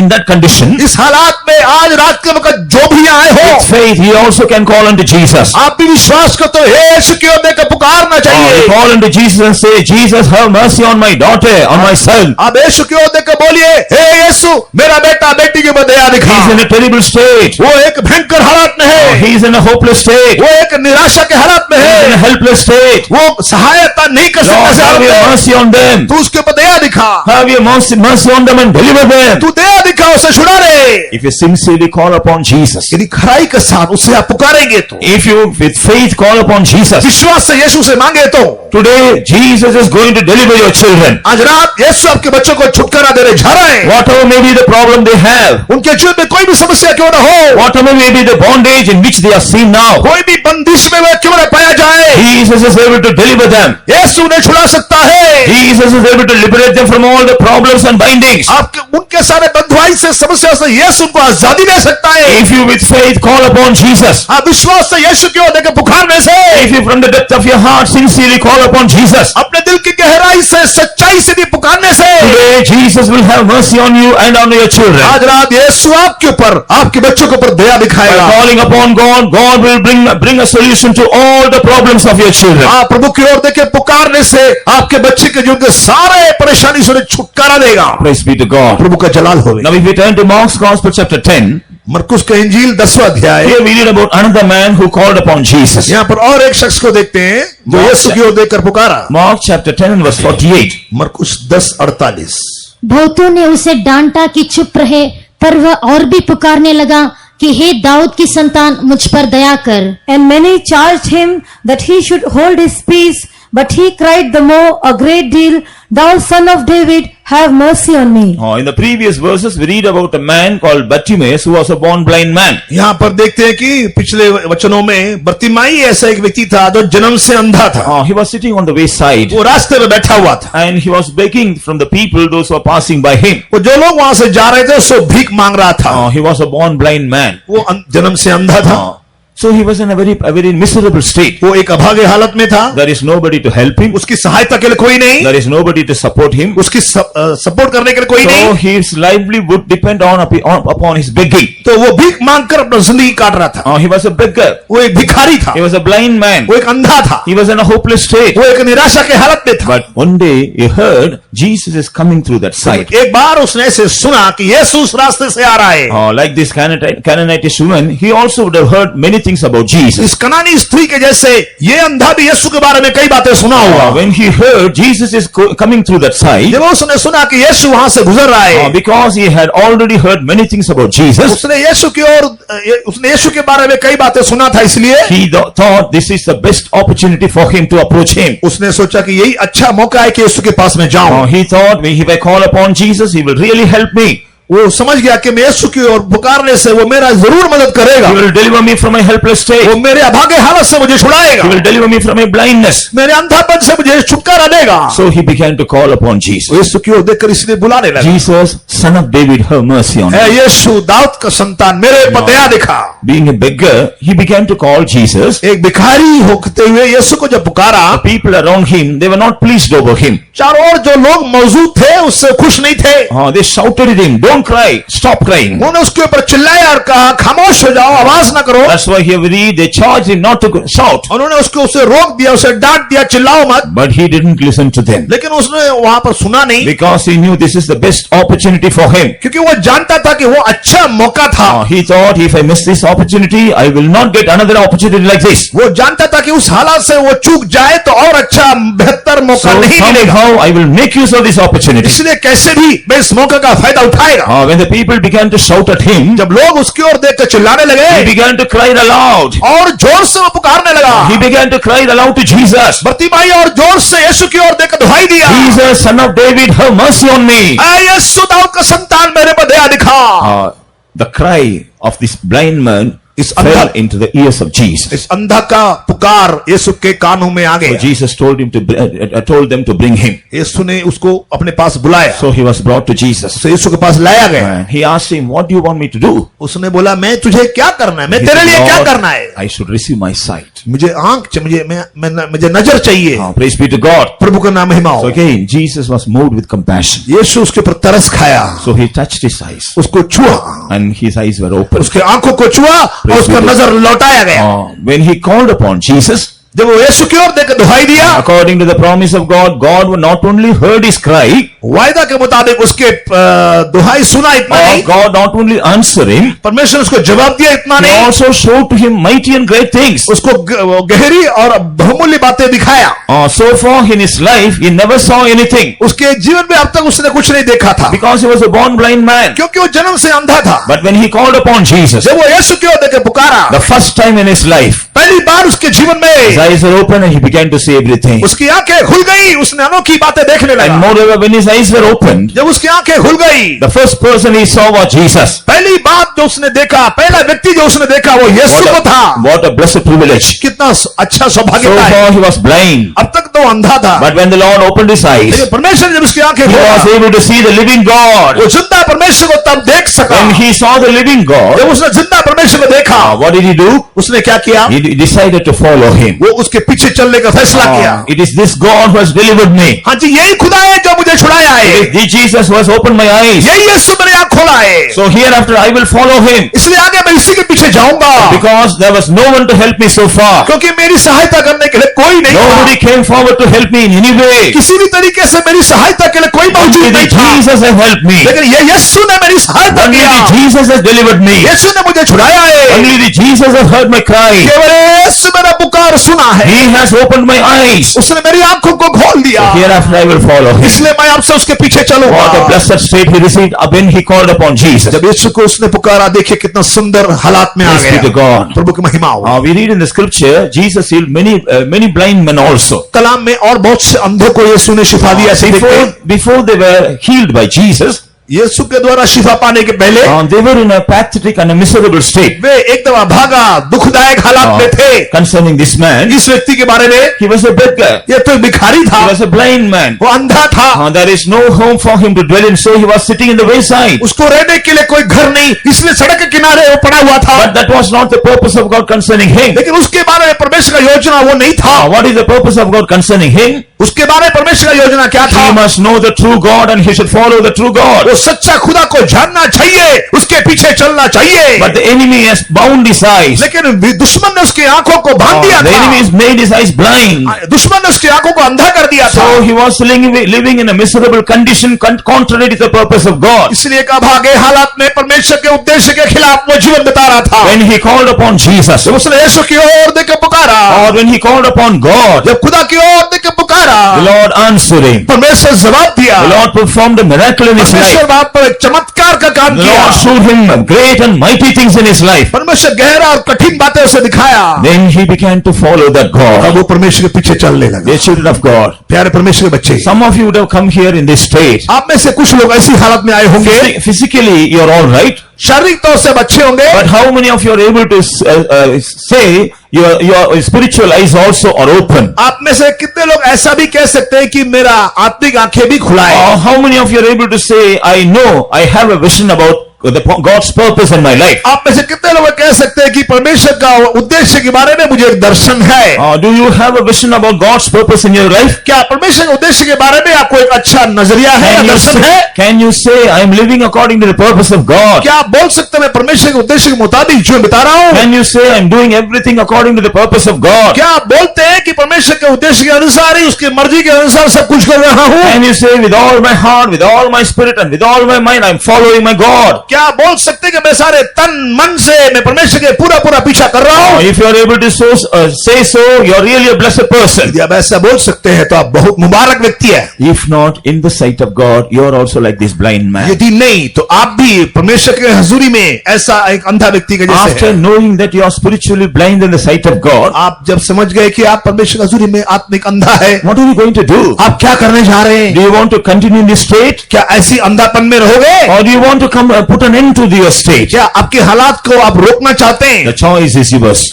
A: in that condition,
B: इस हालात में आज रात के वक्त जो भी आए हो,
A: with faith, he also can call unto Jesus.
B: आप भी विश्वास करते हो, यीशु की ओर देखकर पुकारना चाहिए।
A: Call unto Jesus and say, Jesus, have mercy on my daughter, on my son.
B: आप यीशु की ओर देखकर बोलिए, हे यीशु, मेरा बेटा बेटी के ऊपर दया दिखा।
A: He's in a terrible state.
B: वो एक भयंकर हालत में है,
A: He's in a hopeless state.
B: वो एक निराशा के हालत में
A: He's in a
B: है,
A: helpless state.
B: वो सहायता नहीं कर
A: Lord,
B: सकता
A: have your
B: है।
A: mercy on them.
B: तू उसके ऊपर दया दिखा,
A: Have your mercy on them and deliver them.
B: तू दया दिखा, उसे छुड़ा ले।
A: If you sincerely call upon Jesus,
B: यदि खराई के साथ उससे आप पुकारेंगे तो,
A: if you with faith call upon Jesus,
B: विश्वास से यीशु से मांगे तो,
A: today Jesus is going to deliver your children.
B: आज रात यीशु आपके बच्चों को छुटकारा देने जा रहा है।
A: Whatever may be the problem they have,
B: उनके जीवन में कोई भी समस्या क्यों न हो,
A: whatever may be the bondage in which they are seen now,
B: कोई भी बंदिश में वह क्यों न पाया जाए,
A: Jesus is able to deliver them.
B: यीशु उन्हें छुड़ा सकता है।
A: Jesus is able to liberate them from all the problems and bindings.
B: आपके उनके सारे बंधुआई से समस्या से यीशु उनको आजादी दे सकता है।
A: If you with faith call upon Jesus,
B: आप विश्वास से यीशु की ओर देखकर पुकारने से,
A: if you from the depth of your heart sincerely call upon Jesus,
B: अपने दिल की गहराई से सच्चाई से भी पुकारने से,
A: today Jesus will have mercy on you and on your children.
B: आज रात यीशु आपके ऊपर, आपके बच्चों के ऊपर दया
A: By
B: दिखाएगा।
A: calling upon God, God will bring a solution to all the problems of your children.
B: आप प्रभु की ओर देखे पुकारने से आपके बच्चे के जीवन के सारे परेशानी से उन्हें छुटकारा देगा।
A: Praise be to God.
B: प्रभु का जलाल होवे।
A: Now if we turn to Mark's Gospel chapter 10,
B: मरकुस का इंजील 10वां अध्याय,
A: here we read about another man who called upon Jesus.
B: यहाँ पर और एक शख्स को देखते हैं जो यीशु की ओर देखकर पुकारा।
A: Mark chapter 10 and verse 48.
B: मरकुस 10:48।
C: बहुतों ने उसे डांटा कि चुप रहे, पर वह और भी पुकारने लगा कि हे दाऊद की संतान, मुझ पर दया कर।
D: And many charged him that he should hold his peace, But he cried the more a great deal, Thou son of David, have mercy on me.
A: In the previous verses, we read about a man called Bartimaeus who was a born blind man.
B: यहाँ पर देखते हैं कि पिछले वचनों में बर्तिमाई ऐसा एक व्यक्ति था जो जन्म से अंधा था।
A: He was sitting on the wayside
B: वो रास्ते में बैठा हुआ था
A: and he was begging from the people, those who were passing by him.
B: वो जो लोग वहां से जा रहे थे उससे भीख मांग रहा था।
A: He was a born blind man.
B: वो जन्म से अंधा था।
A: So he was in a very miserable state.
B: वो एक अभागे हालत में था।
A: There is nobody to help him.
B: उसकी सहायता के लिए कोई नहीं।
A: There is nobody to support him.
B: उसकी सपोर्ट करने के लिए कोई नहीं।
A: So his livelihood depend upon his begging.
B: तो वो भीख मांगकर अपना जिंदगी काट रहा था।
A: He was a beggar.
B: वो एक भिखारी था।
A: He was a blind man.
B: वो एक अंधा था।
A: He was in a hopeless state.
B: वो एक निराशा के हालत में था।
A: But one day he heard Jesus is coming through that side.
B: एक बार उसने ऐसे सुना कि यीशु उस रास्ते से आ रहा है।
A: Like this Canaanite woman, he also would have heard many things about Jesus.
B: इस कनानी स्त्री के जैसे ये अंधा भी यीशु के बारे में कई बातें सुना होगा।
A: When he heard Jesus is coming through that side,
B: जब उसने सुना कि यीशु वहां से गुजर रहा है,
A: because he had already heard many things about Jesus,
B: उसने यीशु के बारे में कई बातें सुना था, इसलिए
A: he thought this is the best opportunity for him to approach him.
B: उसने सोचा कि यही अच्छा मौका है कि यीशु के पास में जाऊं।
A: He thought if I call upon Jesus, he will really help me.
B: वो समझ गया कि मैं यीशु की ओर पुकारने से वो मेरा जरूर मदद करेगा।
A: He will deliver me from my helpless state.
B: वो मेरे अभागे हालत से मुझे छुड़ाएगा।
A: He will deliver me from my blindness.
B: मेरे अंधापन से मुझे छुटकारा देगा।
A: So he began to call upon Jesus.
B: यीशु की ओर देखकर इसलिए बुलाने लगा,
A: Jesus, son of David, have mercy on me.
B: यीशु दाऊद का संतान, मेरे पर दया दिखा।
A: Being a beggar, he began to call Jesus.
B: एक भिखारी होते हुए यीशु को जब पुकारा,
A: The people around him, they were not pleased over him.
B: चारों ओर जो लोग मौजूद थे उससे खुश नहीं थे।
A: They shouted at him, don't cry, stop crying.
B: उन्होंने उसके ऊपर चिल्लाया और कहा, खामोश हो जाओ, आवाज ना करो।
A: That's why here we read, they charged him not to shout.
B: उन्होंने उसे रोक दिया, उसे डांट दिया, चिल्लाओ मत।
A: But he didn't listen to them.
B: लेकिन उसने वहां पर सुना नहीं,
A: Because he knew this is the best opportunity for him.
B: क्योंकि वो जानता था कि वो अच्छा मौका था।
A: He thought, if I miss this opportunity, I will not get another opportunity like this.
B: वो जानता था कि उस हालात से वो चूक जाए तो और अच्छा बेहतर मौका
A: So
B: नहीं मिलेगा।
A: somehow I will make use of this opportunity.
B: इसलिए कैसे भी मैं इस मौके का फायदा उठाएगा।
A: When the people began to shout at him,
B: जब लोग उसकी ओर देखकर चिल्लाने लगे,
A: he began to cry aloud.
B: और जोर से वो पुकारने लगा।
A: He began to cry aloud to Jesus.
B: Bartimaeus और जोर से यीशु की ओर देखकर दुहाई दिया,
A: Jesus, son of David, have mercy on me.
B: यीशु दाऊद का संतान, मेरे पर दया दिखा।
A: The cry of this blind man fell into the ears of Jesus.
B: इस अंधा का पुकार यीशु के कानों में आ
A: So
B: गया।
A: Jesus told them to bring him.
B: यीशु ने उसको अपने पास बुलाया,
A: So he was brought to Jesus.
B: तो यीशु के पास लाया गया।
A: And he asked him, what do you want me to do?
B: उसने बोला, मैं तुझे क्या करना है, मैं
A: He
B: तेरे
A: said,
B: लिए क्या
A: "Lord,
B: करना है?
A: I should receive my sight.
B: मुझे आंख मुझे नजर चाहिए।
A: Praise be to God.
B: प्रभु का नाम महिमा
A: So
B: हो।
A: again, Jesus was moved with compassion.
B: यीशु उसके ऊपर तरस खाया,
A: So he touched his eyes
B: उसको छुआ,
A: and his eyes were open.
B: उसके आंखों को छुआ और उसका नजर लौटाया गया।
A: When he called upon Jesus,
B: जब वो यीशु की ओर देखकर दुहाई दिया,
A: according to the promise of God, God not only heard his cry,
B: वायदा के मुताबिक उसके दुहाई सुना, इतना
A: or
B: नहीं,
A: God not only answered him,
B: परमेश्वर उसको जवाब दिया, इतना
A: he
B: नहीं,
A: also showed to him mighty and great things.
B: उसको गहरी और बहुमूल्य बातें दिखाया।
A: So far in his life, he never saw anything
B: उसके जीवन में अब तक उसने कुछ नहीं देखा था,
A: because he was a born blind man.
B: क्योंकि वो जन्म से अंधा था।
A: But when he called upon Jesus,
B: जब वो यीशु की ओर देखकर पुकारा,
A: the first time in his life,
B: पहली बार उसके जीवन
A: his
B: में
A: eyes were open and he began to see everything.
B: उसकी आंखें खुल गई, उसने अनोखी बातें देखने
A: And
B: लगा।
A: moreover, when his eyes were opened,
B: जब उसकी आंखें खुल गई,
A: the first person he saw was Jesus.
B: पहली बात जो उसने देखा, पहला व्यक्ति जो उसने देखा वो यीशु को था।
A: What a blessed privilege.
B: कितना अच्छा सौभाग्य
A: So
B: था।
A: far he was blind,
B: अब तक तो अंधा था,
A: but when the Lord opened his eyes,
B: लेकिन परमेश्वर ने जब उसकी आंखें
A: he was
B: खोला,
A: able to see the living God.
B: वो जिंदा परमेश्वर को तब देख सका।
A: When he saw the living God,
B: जब उसने जिंदा परमेश्वर को देखा,
A: what did he do?
B: उसने क्या किया?
A: He decided to follow him.
B: वो उसके पीछे चलने का फैसला किया।
A: It is this God who has delivered me.
B: हाँ जी, यही खुदा है जो मुझे छुड़ाया है,
A: It is this Jesus who has opened my eyes.
B: यही यीशु मेरी आंख खोला है।
A: So hereafter I will follow him,
B: इसलिए आगे मैं इसी के पीछे जाऊंगा,
A: because there was no one to help me so far.
B: क्योंकि मेरी सहायता करने के लिए कोई नहीं
A: Nobody
B: था।
A: came forward to help me in any way.
B: किसी भी तरीके से मेरी सहायता के लिए कोई मौजूद
A: Only
B: नहीं था,
A: Jesus has helped me.
B: लेकिन ये यीशु ने मेरी सहायता
A: Only
B: किया।
A: Jesus has delivered me.
B: यीशु ने मुझे छुड़ाया है।
A: Only Jesus has heard my cry.
B: केवल यीशु मेरा पुकार और सुना है,
A: He has opened my eyes.
B: उसने मेरी आंखों को खोल दिया,
A: Hereafter I will follow him.
B: इसलिए मैं आपसे उसके पीछे चलूंगा।
A: What a blessed state he received when he called upon Jesus.
B: जब यीशु को उसने पुकारा, देखिए कितना सुंदर हालात में आ
A: Praise be to
B: गया।
A: God.
B: प्रभु की महिमा हो।
A: We read in the scripture, Jesus healed many blind men also.
B: कलाम में और बहुत से अंधों को यीशु ने शिफा दिया। ऐसे देखते हैं।
A: Before they were healed by Jesus,
B: यीशु के द्वारा शिफा पाने के पहले
A: they were in a pathetic and a miserable state.
B: वे एकदम अभागा दुखदायक हालात में थे।
A: Concerning this man,
B: इस व्यक्ति के बारे में,
A: he was a beggar.
B: ये तो एक भिखारी था,
A: He was a blind man.
B: वो अंधा था,
A: There is no home for him to dwell in, so he was sitting in the wayside.
B: उसको रहने के लिए कोई घर नहीं, इसलिए सड़क के किनारे वो पड़ा हुआ था।
A: But that was not the purpose of God concerning him.
B: लेकिन उसके बारे में परमेश्वर का योजना वो नहीं था।
A: What is the purpose of God concerning him?
B: उसके बारे में परमेश्वर का योजना क्या था?
A: He must know the true God and he should follow the true God.
B: वो सच्चा खुदा को जानना चाहिए, उसके पीछे चलना चाहिए।
A: But the enemy has bound his eyes.
B: लेकिन दुश्मन ने उसकी आंखों को बांध दिया
A: The enemy
B: था।
A: has made his eyes blind.
B: दुश्मन ने उसकी आंखों को अंधा कर दिया था।
A: So he was living in a miserable condition contrary to the purpose of God.
B: इसलिए एक अभागे हालात में परमेश्वर के उद्देश्य के खिलाफ वो जीवन बिता रहा था।
A: When he called upon Jesus,
B: जब उसने यीशु की ओर देख के पुकारा,
A: or when he called upon God,
B: जब खुदा की ओर देख के पुकारा,
A: the Lord answered him.
B: परमेश्वर जवाब दिया।
A: The Lord performed a miracle in his
B: परमेश्वर
A: life.
B: वहां पर एक चमत्कार का काम
A: The
B: किया।
A: Lord showed him great and mighty things in his life.
B: परमेश्वर गहरा और कठिन बातें उसे दिखाया।
A: Then he began to follow that
B: अब
A: God.
B: वो परमेश्वर के पीछे चलने लगा।
A: The children of God.
B: प्यारे परमेश्वर के बच्चे,
A: Some of you would have come here in this state.
B: आप में से कुछ लोग ऐसी हालत में आए होंगे,
A: Physically, you're all right.
B: शारीरिक तौर से अच्छे होंगे,
A: But how many of you are able to say your spiritual eyes also are open?
B: आप में से कितने लोग ऐसा भी कह सकते हैं कि मेरा आत्मिक आंखें भी खुला है?
A: Or how many of you are able to say, I know, I have a vision about God's purpose in my life?
B: आप में से कितने लोग कह सकते हैं कि परमेश्वर का उद्देश्य के बारे में मुझे एक दर्शन है?
A: Do you have a vision about God's purpose in your life?
B: क्या परमेश्वर के उद्देश्य के बारे में आपको एक अच्छा नजरिया है या दर्शन है?
A: Can you say, I am living according to the purpose of God?
B: क्या आप बोल सकते हैं मैं परमेश्वर के उद्देश्य के मुताबिक जीवन बिता रहा हूं?
A: Can you say, I am doing everything according to the purpose of God?
B: क्या आप बोलते हैं कि परमेश्वर के उद्देश्य के अनुसार ही, उसकी मर्जी के अनुसार सब कुछ कर रहा हूं?
A: Can you say, with all my heart, with all my spirit and with all my mind, I am following my God?
B: क्या आप बोल सकते हैं कि मैं सारे तन मन से मैं परमेश्वर के पूरा पूरा पीछा कर रहा हूं?
A: If you are able to say so, you are really a blessed person.
B: यदि आप ऐसा बोल सकते हैं तो आप बहुत मुबारक व्यक्ति है।
A: If not, in the sight of God, you are also like this blind man.
B: यदि नहीं तो आप भी परमेश्वर के हजूरी में ऐसा एक अंधा व्यक्ति के जैसे
A: After
B: हैं।
A: knowing that you are spiritually blind in the sight of God,
B: आप जब समझ गए कि आप परमेश्वर की हजूरी में आत्मिक अंधा है,
A: what are you going to do?
B: आप क्या करने जा रहे हैं?
A: Do you want to continue in this state?
B: क्या ऐसी अंधापन में रहोगे,
A: Or do you want to come put an end to your state?
B: क्या आपके हालात को आप रोकना चाहते हैं?
A: The choice is yours.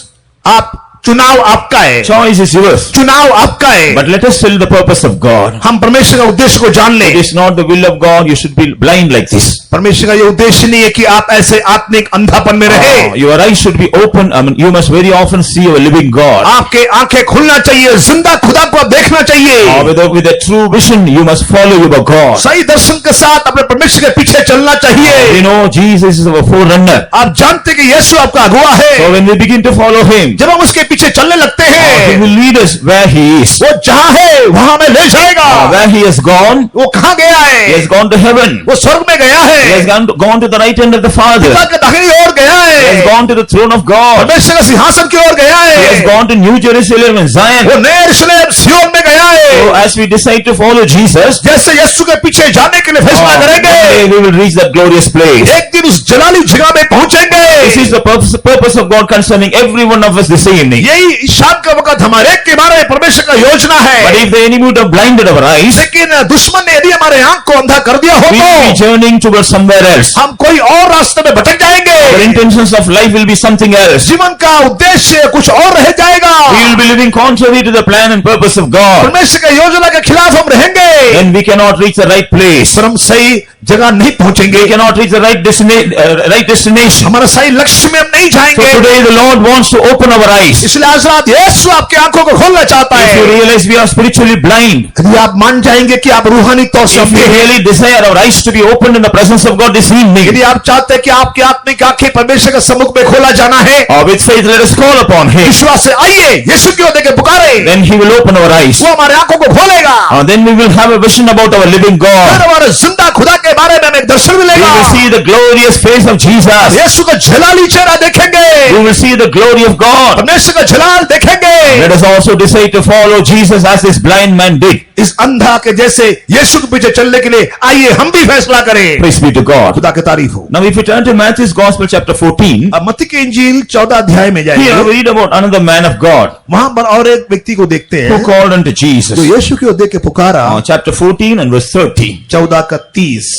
B: आप चुनाव आपका है,
A: Choice is yours.
B: चुनाव आपका है।
A: But let us tell the purpose of God.
B: हम परमेश्वर का उद्देश्य को जान
A: It
B: लें।
A: is not the will of God. You should be blind like this.
B: परमेश्वर का ये उद्देश्य नहीं है कि आप ऐसे आत्मिक अंधापन में रहे।
A: Your eyes should be open. I mean, you must very often see a living God.
B: आपके आंखें खुलना चाहिए, जिंदा खुदा को आप देखना चाहिए।
A: With a true vision, you must follow your God.
B: सही दर्शन के साथ अपने परमेश्वर के पीछे चलना चाहिए।
A: You know, Jesus is our forerunner.
B: आप जानते कि यीशु आपका अगुआ
A: So
B: है।
A: when we begin to follow Him,
B: जब हम उसके पीछे चलने लगते
A: He
B: हैं,
A: will lead us where He is.
B: वो जहां है वहां हमें ले जाएगा।
A: Where He has gone,
B: वो कहां गया
A: He
B: है?
A: has gone to heaven.
B: वो स्वर्ग में गया
A: He has
B: है,
A: gone to the right hand of the Father.
B: पिता के दाहिनी ओर गया
A: He has
B: है,
A: gone to the throne of God.
B: परमेश्वर के सिंहासन की ओर गया
A: He has
B: है,
A: gone to New Jerusalem and Zion.
B: वो नए यरूशलेम सिय्योन में गया
A: So
B: है।
A: as we decide to follow Jesus,
B: जैसे यीशु के पीछे जाने के लिए फैसला
A: one
B: करेंगे,
A: day we will reach that glorious place.
B: एक दिन उस जलाली जगह में पहुंचेंगे।
A: This is the purpose of God concerning every one of us this evening.
B: यही शाम का वक्त हमारे के बारे में परमेश्वर का योजना
A: But
B: है।
A: if the enemy would have blinded our eyes,
B: लेकिन दुश्मन ने यदि हमारे आंख को अंधा कर दिया हो
A: we will be
B: तो
A: journeying towards somewhere else.
B: हम कोई और रास्ते में भटक
A: Our
B: जाएंगे।
A: intentions of life will be something else.
B: जीवन का उद्देश्य कुछ और रह जाएगा।
A: We will be living contrary to the plan and purpose of God.
B: परमेश्वर की योजना के खिलाफ हम रहेंगे,
A: Then we cannot reach the right place.
B: पर हम सही जगह नहीं पहुंचेंगे।
A: We cannot reach the right destination.
B: हमारा सही लक्ष्य में हम नहीं
A: So
B: जाएंगे।
A: today the Lord wants to open our eyes.
B: इसलिए आज रात यीशु आपकी आंखों को खोलना चाहता
A: If you
B: है।
A: realize we are spiritually blind,
B: यदि आप मान जाएंगे कि आप रूहानी तौर से
A: if we
B: अंधे हैं,
A: really desire our eyes to be opened in the presence of God this evening,
B: यदि आप चाहते हैं कि आपकी आत्मिक आंखें परमेश्वर के सम्मुख में खोला जाना है,
A: with faith let us call upon Him.
B: विश्वास से आइए, यीशु की ओर देखे पुकारे,
A: Then He will open our eyes.
B: वो हमारे आंखों को खोलेगा।
A: Then we will have a vision about our living
B: फिर
A: God.
B: हमारे जिंदा खुदा के बारे में हमें एक दर्शन
A: We
B: मिलेगा।
A: will see the glorious face of Jesus.
B: यीशु का जलाली चेहरा देखेंगे,
A: We will see the glory of God.
B: परमेश्वर का जलाल देखेंगे।
A: Let us also decide to follow Jesus as this blind man did.
B: इस अंधा के जैसे यीशु के पीछे चलने के लिए आइए हम भी फैसला करें।
A: Praise be to God.
B: खुदा की तारीफ हो।
A: Now if you turn to Matthew's Gospel chapter 14,
B: अब मत्ती की इंजील 14 अध्याय में
A: here
B: जाइए।
A: we read about another man of God
B: वहां पर और एक व्यक्ति को देखते
A: who
B: हैं
A: called unto Jesus.
B: जो यीशु की ओर देख के पुकारा।
A: Chapter 14 and verse 30.
B: 14 का 30।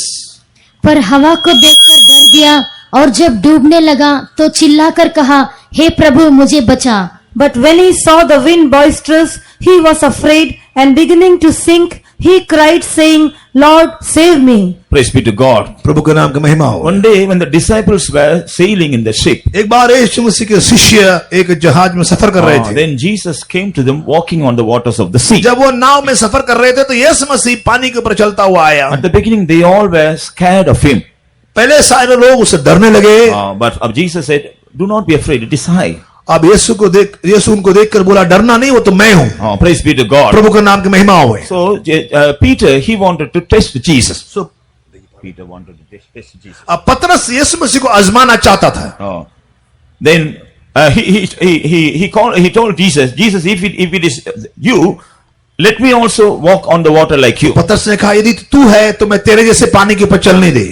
C: पर हवा को देखकर डर गया और जब डूबने लगा तो चिल्लाकर कहा, हे प्रभु मुझे बचा।
D: But when he saw the wind boisterous, he was afraid, and beginning to sink, he cried, saying, Lord, save me.
A: Praise be to God.
B: प्रभु के नाम की महिमा हो।
A: One day when the disciples were sailing in the ship,
B: एक बार यीशु मसीह के शिष्य एक जहाज में सफर कर रहे थे।
A: then Jesus came to them walking on the waters of the sea.
B: जब वो नाव में सफर कर रहे थे तो यीशु मसीह पानी के ऊपर चलता हुआ आया।
A: At the beginning they all were scared of him.
B: पहले सारे लोग उससे डरने लगे।
A: But Jesus said, do not be afraid, it is I.
B: अब यीशु उनको देखकर बोला, डरना नहीं, वो तो मैं हूँ।
A: Praise be to God.
B: प्रभु के नाम की महिमा हो।
A: So Peter, he wanted to test Jesus. So Peter wanted to test Jesus.
B: अब पतरस यीशु मसीह को आजमाना चाहता था।
A: Then he told Jesus, if it is you, let me also walk on the water like you.
B: पतरस ने कहा, यदि तू है तो मैं तेरे जैसे पानी के ऊपर चलने दे।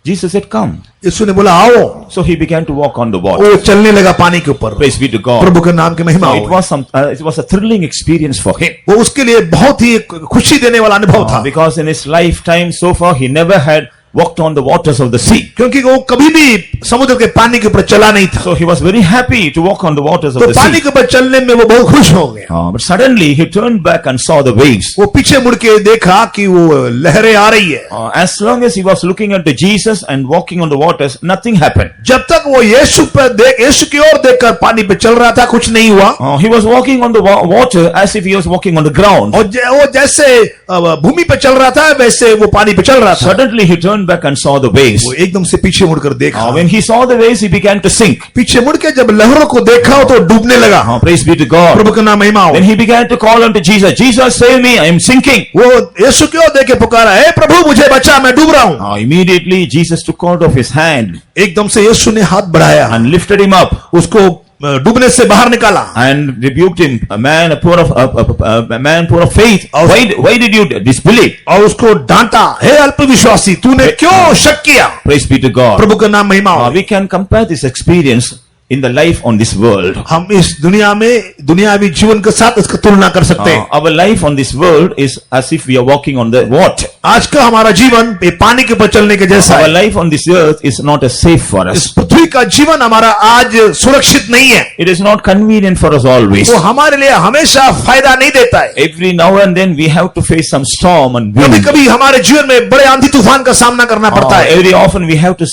A: Jesus said, come.
B: यीशु ने बोला, आओ।
A: So he began to walk on the water.
B: वो चलने लगा पानी के ऊपर।
A: Praise be to God.
B: प्रभु के नाम की महिमा
A: So
B: हो।
A: it was a thrilling experience for him.
B: वो उसके लिए बहुत ही खुशी देने वाला अनुभव था।
A: Because in his lifetime so far he never had walked on the waters of the sea.
B: क्योंकि वो कभी भी समुद्र के पानी के ऊपर चला नहीं था।
A: So he was very happy to walk on the waters of
B: तो
A: the
B: पानी
A: sea.
B: के ऊपर चलने में वो बहुत खुश हो गया।
A: But suddenly he turned back and saw the waves.
B: वो पीछे मुड़ के देखा कि वो लहरें आ रही है।
A: As long as he was looking at the Jesus and walking on the waters, nothing happened.
B: जब तक वो यीशु की ओर देखकर पानी पे चल रहा था, कुछ नहीं हुआ।
A: He was walking on the water as if he was walking on the ground.
B: और वो जैसे भूमि पे चल रहा था वैसे वो पानी पे चल रहा था।
A: Suddenly he turned back and saw the waves.
B: वो एकदम से पीछे मुड़कर देखा।
A: When he saw the waves, he began to sink.
B: पीछे मुड़ के जब लहरों को देखा तो डूबने लगा।
A: Praise be to God.
B: प्रभु का नाम महिमा हो।
A: Then he began to call unto Jesus, Jesus, save me, I am sinking.
B: वो यीशु की ओर देख के पुकारा, हे प्रभु मुझे बचा, मैं डूब रहा हूँ।
A: Immediately Jesus took hold of his hand
B: एकदम से यीशु ने हाथ बढ़ाया
A: and lifted him up.
B: उसको डूबने से बाहर निकाला
A: and rebuked him, a man poor of faith. Why did you disbelieve?
B: और उसको डांटा, हे अल्पविश्वासी तूने क्यों शक किया।
A: Praise be to God.
B: प्रभु का नाम महिमा हो।
A: We can compare this experience in the life on this world.
B: हम इस दुनिया में दुनियावी जीवन के साथ इसका तुलना कर सकते हैं।
A: Our life on this world is as if we are walking on the water.
B: आज का हमारा जीवन पानी के ऊपर चलने के जैसा
A: Our
B: है।
A: life on this earth is not as safe for
B: इस
A: us.
B: पृथ्वी का जीवन हमारा आज सुरक्षित नहीं है।
A: It is not convenient for us always.
B: वो हमारे लिए हमेशा फायदा नहीं देता है।
A: Every now and then we have to face some storm and
B: कभी
A: wind.
B: कभी हमारे जीवन में बड़े आंधी तूफान का सामना करना पड़ता है।
A: Every often we have to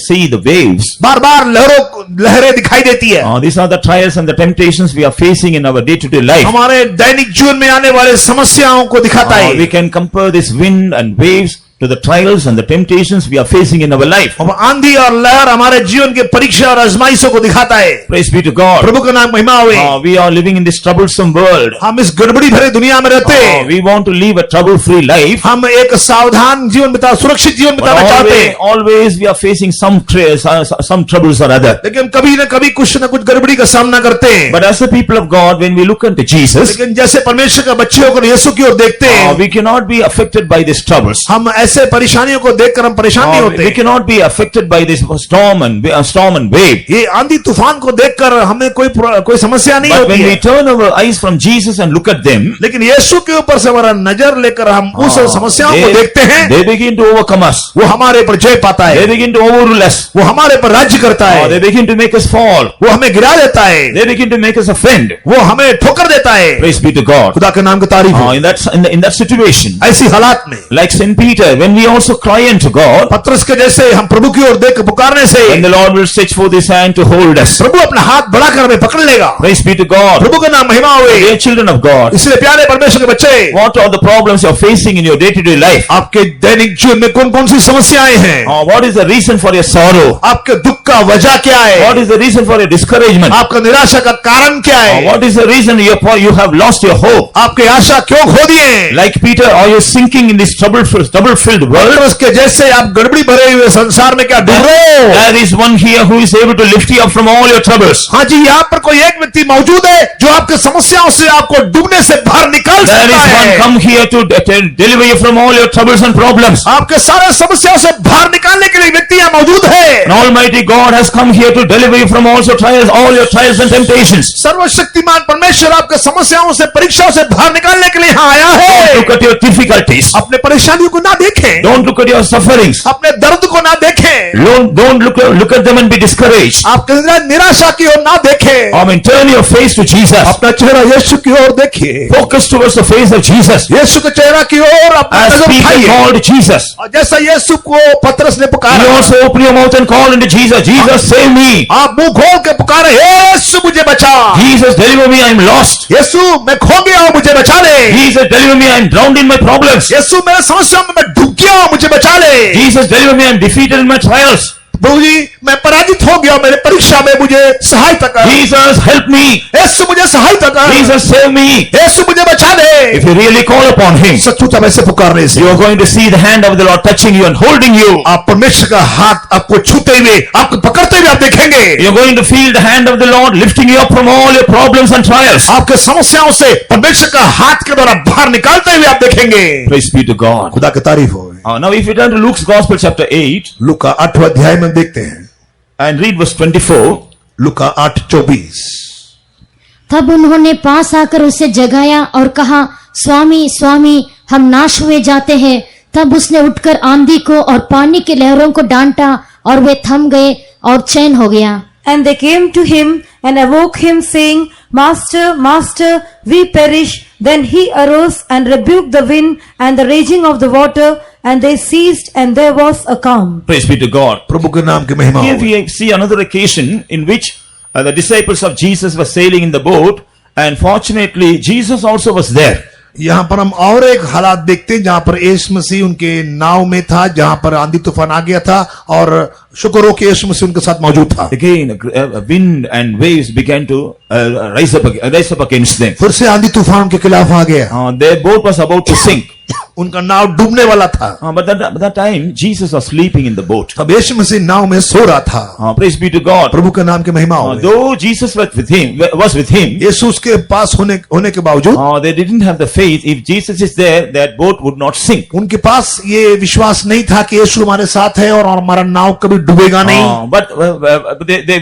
A: see the waves.
B: बार बार लहरें दिखाई देती है।
A: These are the trials and the temptations we are facing in our day-to-day life.
B: हमारे दैनिक जीवन में आने वाले समस्याओं को दिखाता है।
A: We can compare this wind and waves to the trials and the temptations we are facing in our life.
B: अब आंधी और लहर हमारे जीवन के परीक्षा और आजमाइशों को दिखाता है।
A: Praise be to God.
B: प्रभु का नाम महिमा होवे।
A: We are living in this troublesome world.
B: हम इस गड़बड़ी भरे दुनिया में रहते हैं।
A: We want to live a trouble-free life.
B: हम एक सावधान जीवन बिता सुरक्षित जीवन बिताना चाहते हैं।
A: Always we are facing some troubles or other.
B: लेकिन कभी न कभी कुछ न कुछ गड़बड़ी का सामना करते हैं।
A: But as a people of God, when we look unto Jesus,
B: लेकिन जैसे परमेश्वर का बच्चे होकर यीशु की ओर देखते हैं,
A: we cannot be affected by these troubles.
B: हम ऐसे परेशानियों को देखकर हम परेशान नहीं होते।
A: We cannot be affected by this storm and wave.
B: ये आंधी तूफान को देखकर हमें कोई समस्या नहीं
A: But
B: होती
A: when we
B: है।
A: turn our eyes from Jesus and look at them,
B: लेकिन यीशु के ऊपर से हमारा नजर लेकर हम उस समस्याओं को देखते हैं,
A: they begin to overcome us.
B: वो हमारे पर जय पाता
A: They
B: है,
A: begin to overrule us.
B: वो हमारे पर राज्य करता है,
A: They begin to make us fall.
B: वो हमें गिरा देता है,
A: They begin to make us offend.
B: वो हमें ठोकर देता है।
A: Praise be to God.
B: खुदा के नाम की तारीफ हो।
A: In that situation,
B: ऐसी हालात में
A: like Saint Peter, when we also cry unto God,
B: पत्रस के जैसे हम प्रभु की ओर देख पुकारने से
A: and the Lord will stretch forth His hand to hold us.
B: प्रभु अपना हाथ बढ़ाकर हमें पकड़ लेगा।
A: Praise be to God.
B: प्रभु का नाम महिमा होवे।
A: Dear children of God,
B: इसलिए प्यारे परमेश्वर के बच्चे,
A: what are the problems you are facing in your day-to-day life?
B: आपके दैनिक जीवन में कौन कौन सी समस्याएं हैं?
A: What is the reason for your sorrow?
B: आपके दुख का वजह क्या है?
A: What is the reason for your discouragement?
B: आपका निराशा का कारण क्या है?
A: What is the reason you have lost your hope?
B: आपकी आशा क्यों खो दिए?
A: Like Peter, are you sinking in this trouble-filled filled world.
B: पतरस के जैसे आप गड़बड़ी भरे हुए संसार में क्या डूब रहे हो?
A: There is one here who is able to lift you up from all your troubles.
B: हाँ जी, यहाँ पर कोई एक व्यक्ति मौजूद है जो आपके समस्याओं से आपको डूबने से बाहर निकाल
A: There
B: सकता
A: is one
B: है।
A: come here to deliver you from all your troubles and problems.
B: आपके सारे समस्याओं से बाहर निकालने के लिए व्यक्ति यहाँ मौजूद है।
A: And Almighty God has come here to deliver you from all your trials and temptations.
B: सर्वशक्तिमान परमेश्वर आपके समस्याओं से, परीक्षाओं से बाहर निकालने के लिए यहाँ आया
A: Don't
B: है।
A: look at your difficulties.
B: अपने परेशानियों को ना देखें,
A: Don't look at your sufferings.
B: अपने दर्द को ना देखें,
A: Don't look at them and be discouraged.
B: आपके निराशा की ओर ना देखें,
A: I mean, turn your face to Jesus.
B: अपना चेहरा यीशु की ओर देखिए,
A: Focus towards the face of Jesus.
B: यीशु के चेहरा की ओर अपना
A: As
B: नजर
A: Peter
B: उठाइए।
A: called Jesus,
B: और जैसा यीशु को पतरस ने
A: you
B: पुकारा,
A: also open your mouth and call into Jesus. Jesus, save me.
B: आप मुंह खोल के पुकारे, यीशु मुझे बचा,
A: Jesus, deliver me. I am lost.
B: यीशु मैं खो गया हूं, मुझे बचा ले,
A: Jesus, deliver me. I am drowned in my problems.
B: यीशु मेरे समस्या में मैं डूब गया हूं, मुझे बचा ले,
A: Jesus, deliver me. I am defeated in my trials.
B: प्रभु जी मैं पराजित हो गया, मेरे परीक्षा में मुझे सहायता कर,
A: Jesus, help me.
B: यीशु मुझे सहायता कर,
A: Jesus, save me.
B: यीशु मुझे बचा ले।
A: If you really call upon Him,
B: सच्चुता वैसे पुकारने से
A: you are going to see the hand of the Lord touching you and holding you.
B: आप परमेश्वर का हाथ आपको छूते हुए, आपको पकड़ते हुए आप देखेंगे,
A: You are going to feel the hand of the Lord lifting you up from all your problems and trials.
B: आपके समस्याओं से परमेश्वर का हाथ के द्वारा बाहर निकालते हुए आप देखेंगे।
A: Praise be to God.
B: खुदा की तारीफ हो।
A: Now, if you turn to Luke's Gospel, chapter 8,
B: लूका 8वां अध्याय में देखते हैं,
A: and read verse 24.
B: लूका 8:24।
C: तब उन्होंने पास आकर उसे जगाया और कहा, स्वामी स्वामी, हम नाश हुए जाते हैं। तब उसने उठकर आंधी को और पानी की लहरों को डांटा और वे थम गए और चैन हो गया।
D: And they came to him and awoke him, saying, Master, Master, we perish. Then he arose and rebuked the wind and the raging of the water, and they ceased, and there was a calm.
A: Praise be to God.
B: प्रभु के नाम की महिमा
A: Here
B: हो।
A: we see another occasion in which the disciples of Jesus were sailing in the boat, and fortunately Jesus also was there.
B: यहाँ पर हम और एक हालात देखते हैं जहाँ पर यीशु मसीह उनके नाव में था, जहाँ पर आंधी तूफान आ गया था और शुक्र हो कि यीशु मसीह उनके साथ मौजूद था।
A: Again, a wind and waves began to rise up against them.
B: फिर से आंधी तूफान के खिलाफ आ गया,
A: Their boat was about to sink.
B: उनका नाव डूबने वाला था।
A: But that time, Jesus was sleeping in the boat.
B: तब यीशु मसीह नाव में सो रहा था।
A: Praise be to God.
B: प्रभु के नाम की महिमा हो।
A: Though Jesus was with him,
B: यीशु उसके पास होने के बावजूद
A: they didn't have the faith. If Jesus is there, that boat would not sink.
B: उनके पास ये विश्वास नहीं था कि यीशु हमारे साथ है और हमारा नाव कभी डूबेगा नहीं।
A: But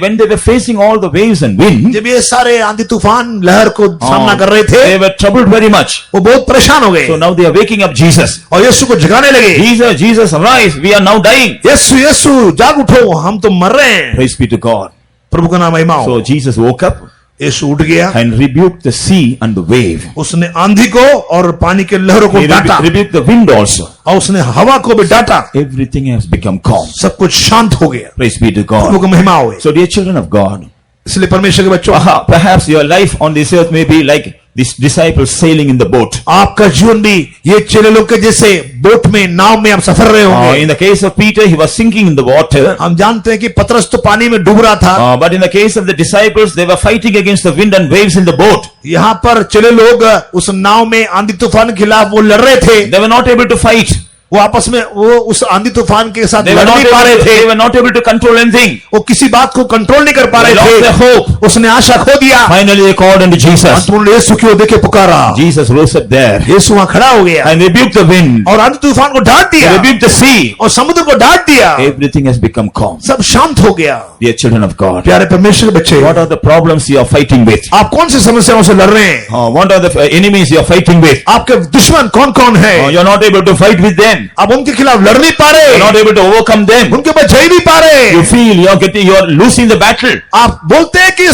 A: when they were facing all the waves and wind,
B: जब ये सारे आंधी तूफान लहर को सामना कर रहे थे,
A: they were troubled very much.
B: वो बहुत परेशान हो गए
A: So now they are waking up Jesus.
B: और यीशु को जगाने लगे।
A: Jesus, arise. We are now dying.
B: यीशु यीशु जाग उठो, हम तो मर रहे हैं।
A: Praise be to God.
B: प्रभु का नाम महिमा हो।
A: So Jesus woke up
B: यीशु उठ गया
A: and rebuked the sea and the wave.
B: उसने आंधी को और पानी के लहरों को
A: He
B: डांटा
A: rebuked the wind also.
B: और उसने हवा को भी डांटा।
A: Everything has become calm.
B: सब कुछ शांत हो गया।
A: Praise be to
B: Prabhu
A: God.
B: का महिमा हो।
A: So dear children of God,
B: इसलिए परमेश्वर के बच्चों,
A: perhaps your life on this earth may be like these disciples sailing in the boat.
B: आपका जीवन भी ये चेले लोग के जैसे बोट में, नाव में आप सफर रहे होंगे।
A: In the case of Peter, he was sinking in the water.
B: हम जानते हैं कि पतरस तो पानी में डूब रहा था।
A: But in the case of the disciples, they were fighting against the wind and waves in the boat.
B: यहाँ पर चेले लोग उस नाव में आंधी तूफान के खिलाफ वो लड़ रहे थे।
A: They were not able to fight.
B: वो आपस में वो उस आंधी तूफान के साथ
A: They were
B: लड़ नहीं पा रहे थे।
A: they were not able to control anything.
B: वो किसी बात को कंट्रोल नहीं कर पा
A: They
B: रहे
A: lost their
B: थे।
A: hope.
B: उसने आशा खो दिया।
A: Finally, they called unto Jesus.
B: अंत में यीशु की ओर देखे पुकारा।
A: Jesus rose up there
B: यीशु वहां खड़ा हो गया
A: and rebuked the wind,
B: और आंधी तूफान को डांट दिया
A: rebuked the sea.
B: और समुद्र को डांट दिया।
A: Everything has become calm.
B: सब शांत हो गया।
A: Dear children of God,
B: प्यारे परमेश्वर के बच्चे,
A: what are the problems you are fighting with?
B: आप कौन सी समस्याओं से लड़ रहे हैं?
A: What are the enemies you are fighting with?
B: आपके दुश्मन कौन कौन है?
A: You are not able to fight with them.
B: आप उनके खिलाफ लड़ नहीं पा रहे,
A: You are not able to overcome them.
B: उनके ऊपर जय नहीं पा रहे।
A: You feel you are losing the battle.
B: आप बोलते हैं कि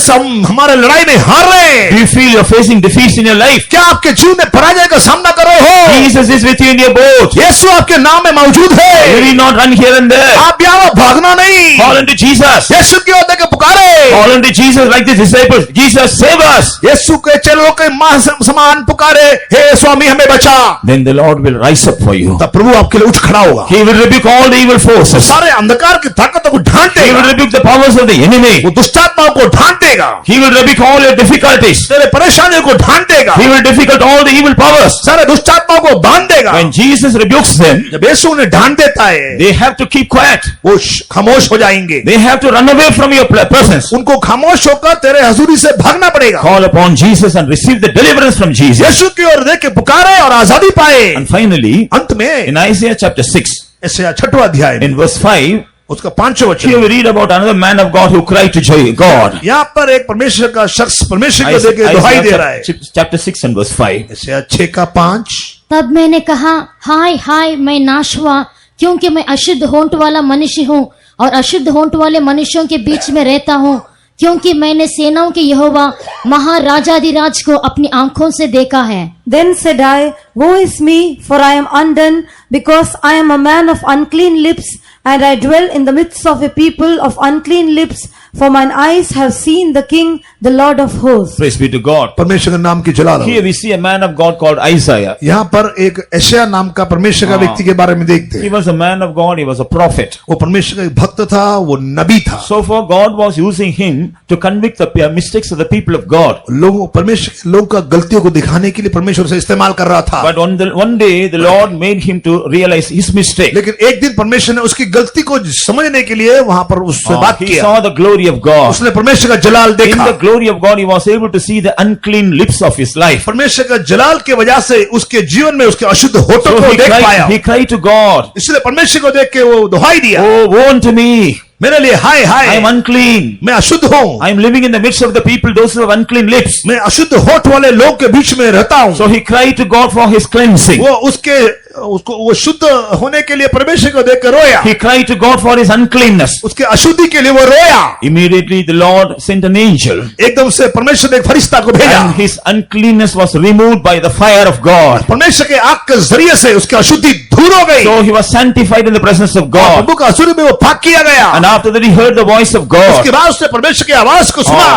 B: हमारे लड़ाई में हार रहे हैं।
A: Do you feel you are facing defeats in your life?
B: क्या आपके जीवन में पराजय का सामना कर रहे हो?
A: Jesus is with you in your boat.
B: यीशु आपके नाम में मौजूद है।
A: You will not run here and there.
B: आप यहाँ भागना नहीं।
A: Call unto Jesus.
B: यीशु की ओर देकर पुकारे।
A: Call unto Jesus like the disciples. Jesus, save us.
B: यीशु के चेलों के मां समान पुकारे, हे स्वामी हमें बचा।
A: Then the Lord will rise up for you.
B: तब प्रभु प्रभु आपके लिए उठ खड़ा होगा।
A: He will rebuke all the evil forces.
B: सारे अंधकार की ताकतों को ढांट
A: He will
B: देगा।
A: rebuke the powers of the enemy.
B: वो दुष्टात्माओं को ढांट देगा।
A: He will rebuke all your difficulties.
B: तेरे परेशानियों को ढांट देगा।
A: He will defeat all the evil powers.
B: सारे दुष्टात्माओं को बांध देगा।
A: When Jesus rebukes them,
B: जब यीशु उन्हें ढांट देता है,
A: they have to keep quiet.
B: वो खामोश हो जाएंगे।
A: They have to run away from your presence.
B: उनको खामोश होकर तेरे हजूरी से भागना पड़ेगा।
A: Call upon Jesus and receive the deliverance from Jesus.
B: यीशु की ओर देख के पुकारे और आजादी पाए।
A: And finally,
B: अंत में
A: in Isaiah chapter 6,
B: ऐसे 6वां अध्याय में
A: in verse 5,
B: उसका 5वां
A: here we
B: वचन,
A: read about another man of God who cried to God.
B: यहाँ पर एक परमेश्वर का शख्स परमेश्वर को देख के दुहाई दे रहा है।
A: Chapter 6 and verse 5.
B: ऐसे 6:5,
C: तब मैंने कहा, हाय हाय मैं नाश हुआ, क्योंकि मैं अशुद्ध होंठ वाला मनुष्य हूँ और अशुद्ध होंठ वाले मनुष्यों के बीच में रहता हूँ, क्योंकि मैंने सेनाओं के यहोवा महाराजाधिराज को अपनी आंखों से देखा है।
D: Then said I, woe is me, for I am undone, because I am a man of unclean lips, and I dwell in the midst of a people of unclean lips, for mine eyes have seen the King, the Lord of hosts.
A: Praise be to God.
B: परमेश्वर के नाम की जलाल हो।
A: Here we see a man of God called Isaiah.
B: यहाँ पर एक यशायाह नाम का परमेश्वर का व्यक्ति के बारे में देखते
A: He
B: हैं।
A: was a man of God, he was a prophet.
B: वो परमेश्वर का एक भक्त था, वो नबी था।
A: So for God was using him to convict the mistakes of the people of God.
B: लोगों परमेश्वर लोगों का गलतियों को दिखाने के लिए परमेश्वर से इस्तेमाल कर रहा था।
A: But one day the Lord made him to realize his mistake.
B: लेकिन एक दिन परमेश्वर ने उसकी गलती को समझने के लिए वहां पर उससे बात
A: He
B: किया।
A: saw the glory of God.
B: उसने परमेश्वर का जलाल
A: In
B: देखा।
A: the glory of God, he was able to see the unclean lips of his life.
B: परमेश्वर का जलाल के वजह से उसके जीवन में उसके अशुद्ध होठों
A: So
B: को देख पाया।
A: he cried to God,
B: इसलिए परमेश्वर को देख के वो दुहाई दिया,
A: "Oh, woe unto me!
B: मेरे लिए हाय हाय,
A: I am unclean.
B: मैं अशुद्ध हूँ,
A: I am living in the midst of the people, those who have unclean lips."
B: मैं अशुद्ध होठ वाले लोग के बीच में रहता हूँ।
A: So he cried to God for his cleansing.
B: वो उसको वो शुद्ध होने के लिए परमेश्वर को देख कर रोया।
A: He cried to God for his uncleanness.
B: उसके अशुद्धि के लिए वो रोया।
A: Immediately the Lord sent an angel,
B: एकदम से परमेश्वर ने एक फरिश्ता को भेजा।
A: and his uncleanness was removed by the fire of God.
B: परमेश्वर के आग के जरिए से उसकी अशुद्धि दूर हो गई।
A: So he was sanctified in the presence of God.
B: प्रभु का अशुद्धि में वो पाक किया गया।
A: And after that he heard the voice of God.
B: उसके बाद उसने परमेश्वर की आवाज को सुना।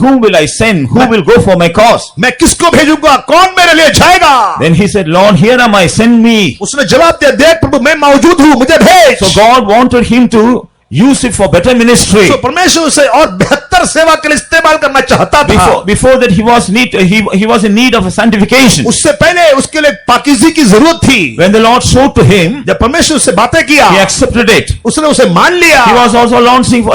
A: Whom will I send? Who will go for my cause?
B: मैं किसको भेजूंगा, कौन मेरे लिए जाएगा?
A: Then he said, Lord, here am I, send me.
B: उसने जवाब दिया, देख प्रभु मैं मौजूद हूँ, मुझे भेज।
A: So God wanted him to use it for better ministry.
B: तो परमेश्वर उसे और बेहतर सेवा के लिए इस्तेमाल करना चाहता था।
A: Before that he was in need of a sanctification.
B: उससे पहले उसके लिए पाकीज़गी की जरूरत थी।
A: When the Lord showed to him,
B: जब परमेश्वर उससे बातें किया,
A: he accepted it.
B: उसने उसे मान लिया।
A: He was also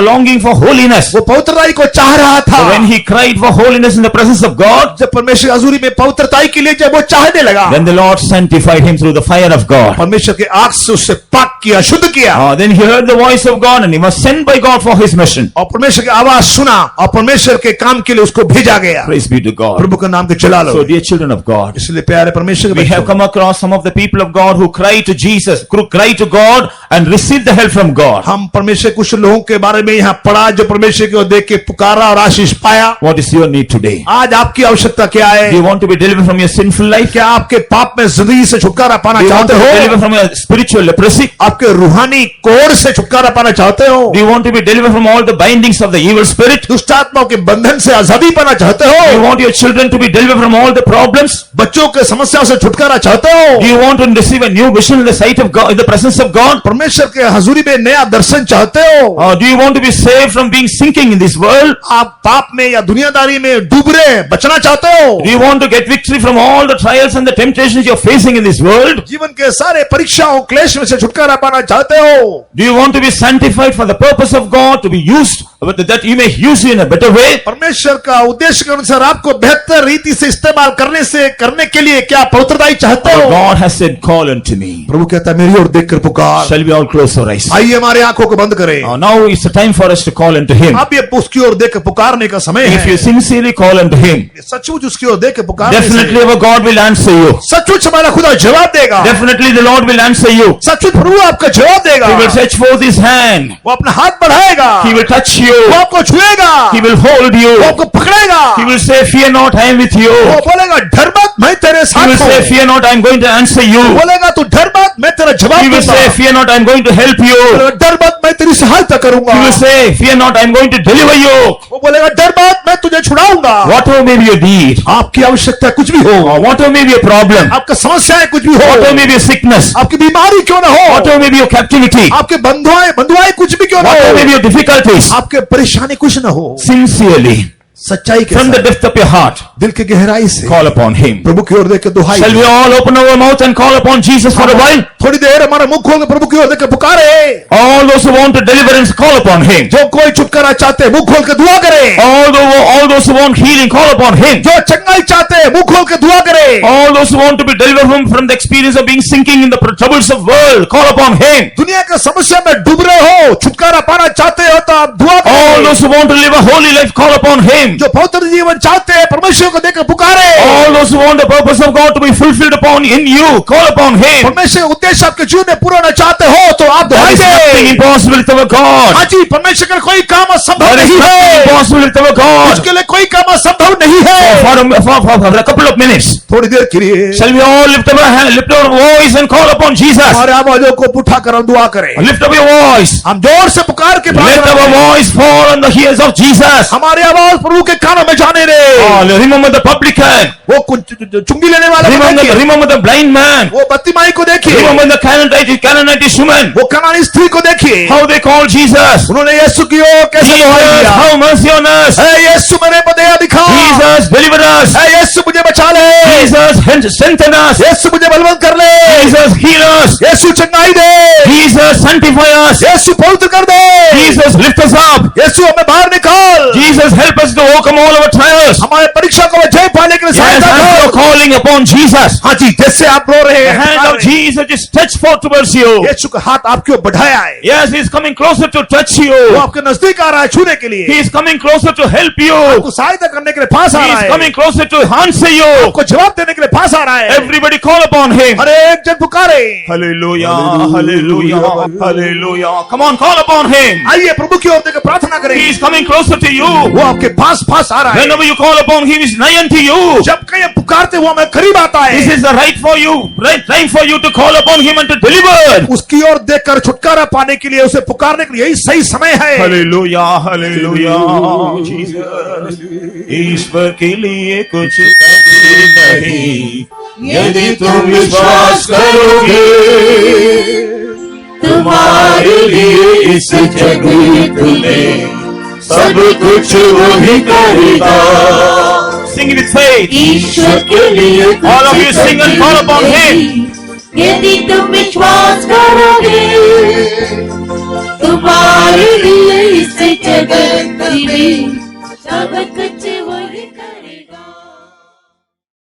A: longing for holiness.
B: वो पवित्रताई को चाह रहा था।
A: So when he cried for holiness in the presence of God,
B: जब परमेश्वर हजूरी में पवित्रताई के लिए जब वो चाहने लगा,
A: then the Lord sanctified him through the fire of God.
B: परमेश्वर के आग से उससे पाक किया, शुद्ध किया।
A: Then he heard the voice of God and he was sent by God for his mission.
B: और परमेश्वर की आवाज सुना और परमेश्वर के काम के लिए उसको भेजा गया।
A: Praise be to God.
B: प्रभु का नाम के चला लो।
A: So dear children of God,
B: इसलिए प्यारे परमेश्वर के
A: we have
B: बच्चों,
A: come across some of the people of God who cry to Jesus, who cry to God and receive the help from God.
B: हम परमेश्वर कुछ लोगों के बारे में यहाँ पढ़ा जो परमेश्वर को देख के पुकारा और आशीष पाया।
A: What is your need today?
B: आज आपकी आवश्यकता क्या है?
A: Do you want to be delivered from your sinful life?
B: क्या आपके पाप में जिंदगी से छुटकारा पाना
A: Do you want
B: चाहते
A: to be delivered
B: हो?
A: from your spiritual leprosy?
B: आपके रूहानी कोड़ से छुटकारा पाना चाहते हो?
A: Do you want to be delivered from all the bindings of the evil spirit?
B: दुष्टात्माओं के बंधन से आजादी पाना चाहते
A: Do you
B: हो?
A: want your children to be delivered from all the problems?
B: बच्चों के समस्याओं से छुटकारा चाहते हो?
A: Do you want to receive a new vision in the sight of God, in the presence of God?
B: परमेश्वर के हजूरी में नया दर्शन चाहते हो?
A: Or do you want to be saved from being sinking in this world?
B: आप पाप में या दुनियादारी में डूब रहे बचना चाहते हो?
A: Do you want to get victory from all the trials and the temptations you're facing in this world?
B: जीवन के सारे परीक्षाओं क्लेश में से छुटकारा पाना चाहते हो?
A: Do you want to be sanctified for the purpose of God, to be used, that He may use you in a better way?
B: परमेश्वर का उद्देश्य के अनुसार आपको बेहतर रीति से इस्तेमाल करने के लिए क्या पवित्रता चाहते
A: Our
B: हो?
A: God has said, call unto me.
B: प्रभु कहता है मेरी ओर देखकर पुकार।
A: Shall we all close our eyes?
B: आइए हमारे आंखों को बंद करें।
A: Now it's the time for us to call unto Him.
B: अब ये उसकी ओर देख के पुकारने का समय
A: If you
B: है।
A: sincerely call unto Him,
B: सचमुच उसकी ओर देख के पुकारने
A: definitely
B: से
A: our God will answer you.
B: सचमुच हमारा खुदा जवाब देगा।
A: Definitely the Lord will answer you.
B: सचमुच प्रभु आपका जवाब देगा।
A: He will stretch forth His hand.
B: वो अपना हाथ बढ़ाएगा।
A: He will touch you. you.
B: वो आपको छुएगा,
A: He will hold you.
B: वो आपको पकड़ेगा,
A: He will say, fear not, I am with you.
B: वो बोलेगा डर मत, मैं तेरे
A: He
B: साथ
A: will say,
B: हूँ,
A: fear not, I am going to answer you.
B: बोलेगा तू डर मत, मैं तेरा जवाब
A: He will
B: दूंगा,
A: say, fear not, I am going to help you.
B: बोलेगा, डर मत, मैं तेरी सहायता करूंगा,
A: He will say, fear not, I am going to deliver you.
B: वो बोलेगा डर मत, मैं तुझे छुड़ाऊंगा,
A: Whatever may be your need,
B: आपकी आवश्यकता कुछ भी हो,
A: or whatever may be your problem,
B: आपका समस्याएं कुछ भी हो,
A: whatever may be your sickness,
B: आपकी बीमारी क्यों ना हो,
A: whatever may be your captivity,
B: आपके बंधुआएं कुछ भी क्यों ना
A: whatever may be
B: हो,
A: your difficulties,
B: आपके परेशानी कुछ ना हो,
A: sincerely,
B: सच्चाई के
A: from the
B: साथ,
A: depth of your heart,
B: दिल की गहराई से
A: call upon Him.
B: प्रभु की ओर देख के दुहाई
A: Shall we all open our mouth and call upon Jesus for a while?
B: थोड़ी देर हमारा मुख खोल के प्रभु की ओर देख के पुकारे,
A: All those who want deliverance, call upon Him.
B: जो कोई छुटकारा चाहते हैं मुख खोल के दुआ करे,
A: All those who want healing, call upon Him.
B: जो चंगाई चाहते हैं मुख खोल के दुआ करे,
A: All those who want to be delivered from the experience of being sinking in the troubles of world, call upon Him.
B: दुनिया के समस्या में डूब रहे हो, छुटकारा पाना चाहते हो तो आप दुआ
A: All
B: करो,
A: those who want to live a holy life, call upon Him.
B: जो पवित्र जीवन चाहते हैं परमेश्वर को देकर पुकारे,
A: All those who want the purpose of God to be fulfilled upon in you, call upon Him.
B: परमेश्वर का उद्देश्य आपके जीवन में पूरा होना चाहते हो तो आप
A: There
B: दुआई
A: is nothing
B: they,
A: impossible with our God.
B: हाँ जी, परमेश्वर का कोई काम असंभव
A: There is
B: नहीं
A: nothing
B: है,
A: impossible with our God.
B: उसके लिए कोई काम असंभव नहीं है,
A: For a couple of minutes,
B: थोड़ी देर के लिए
A: shall we all lift our hand, lift our voice and call upon Jesus?
B: हमारे आवाजों को उठा कर हम दुआ करें,
A: Lift up your voice.
B: हम जोर से पुकार के
A: Let
B: प्रार्थना
A: our
B: करें,
A: voice fall on the ears of Jesus.
B: हमारी आवाज प्रभु के कानों में जाने दे,
A: Remember the publican.
B: वो चुंगी लेने वाले को देखिए,
A: Remember the blind man.
B: वो बत्तीमाई को देखिए,
A: Remember the Canaanite woman.
B: वो कनानी स्त्री को देखिए,
A: How they called Jesus.
B: उन्होंने यीशु की ओर कैसे दुहाई
A: Jesus,
B: दिया,
A: have mercy on us.
B: हे यीशु मेरे पर दया दिखा,
A: Jesus, deliver us.
B: हे यीशु मुझे बचा ले,
A: Jesus, strengthen us.
B: यीशु मुझे बलवंत कर ले,
A: Jesus, heal us.
B: यीशु चंगाई दे,
A: Jesus, sanctify us.
B: यीशु पवित्र कर दे,
A: Jesus, lift us up.
B: यीशु हमें बाहर निकाल,
A: Jesus, help us to overcome all our trials.
B: हमारे परीक्षा को जय पाने के लिए
A: Yes,
B: सहायता
A: as you are
B: करो,
A: calling upon Jesus,
B: हाँ जी, जैसे आप रो रहे
A: the
B: हैं,
A: hand of Jesus is stretched forth towards you.
B: यीशु का हाथ आपकी ओर बढ़ाया है,
A: Yes, He is coming closer to touch
B: वो
A: you.
B: आपके नजदीक आ रहा है छूने के लिए,
A: He is coming closer to help you.
B: आपको सहायता करने के लिए पास आ
A: He
B: रहा
A: is
B: है,
A: coming closer to answer you.
B: आपको जवाब देने के लिए पास आ रहा है,
A: Everybody call upon Him.
B: हर एक जन पुकारे,
A: Hallelujah, hallelujah, hallelujah. Come on, call upon Him.
B: आइए प्रभु की ओर देकर प्रार्थना
A: He
B: करें,
A: is coming closer to you.
B: वो आपके पास आ रहा है,
A: Whenever you call upon Him, He is nigh unto you.
B: जब कहीं पुकारते हुआ हमें करीब आता
A: This
B: है,
A: is the right for you, right time for you to call upon Him and to deliver.
B: उसकी ओर देखकर छुटकारा पाने के लिए, उसे पुकारने के लिए यही सही समय है,
A: Hallelujah, hallelujah, Jesus. ईश्वर के लिए कुछ कभी नहीं, यदि तुम विश्वास करोगे, तुम्हारे लिए इस जग में खुले सब कुछ वही करेगा. Sing with faith.
E: ईश्वर के लिए कुछ
A: All of you sing and call upon Him.
E: यदि तुम विश्वास करोगे, तुम्हारे लिए इस जगत में सब कुछ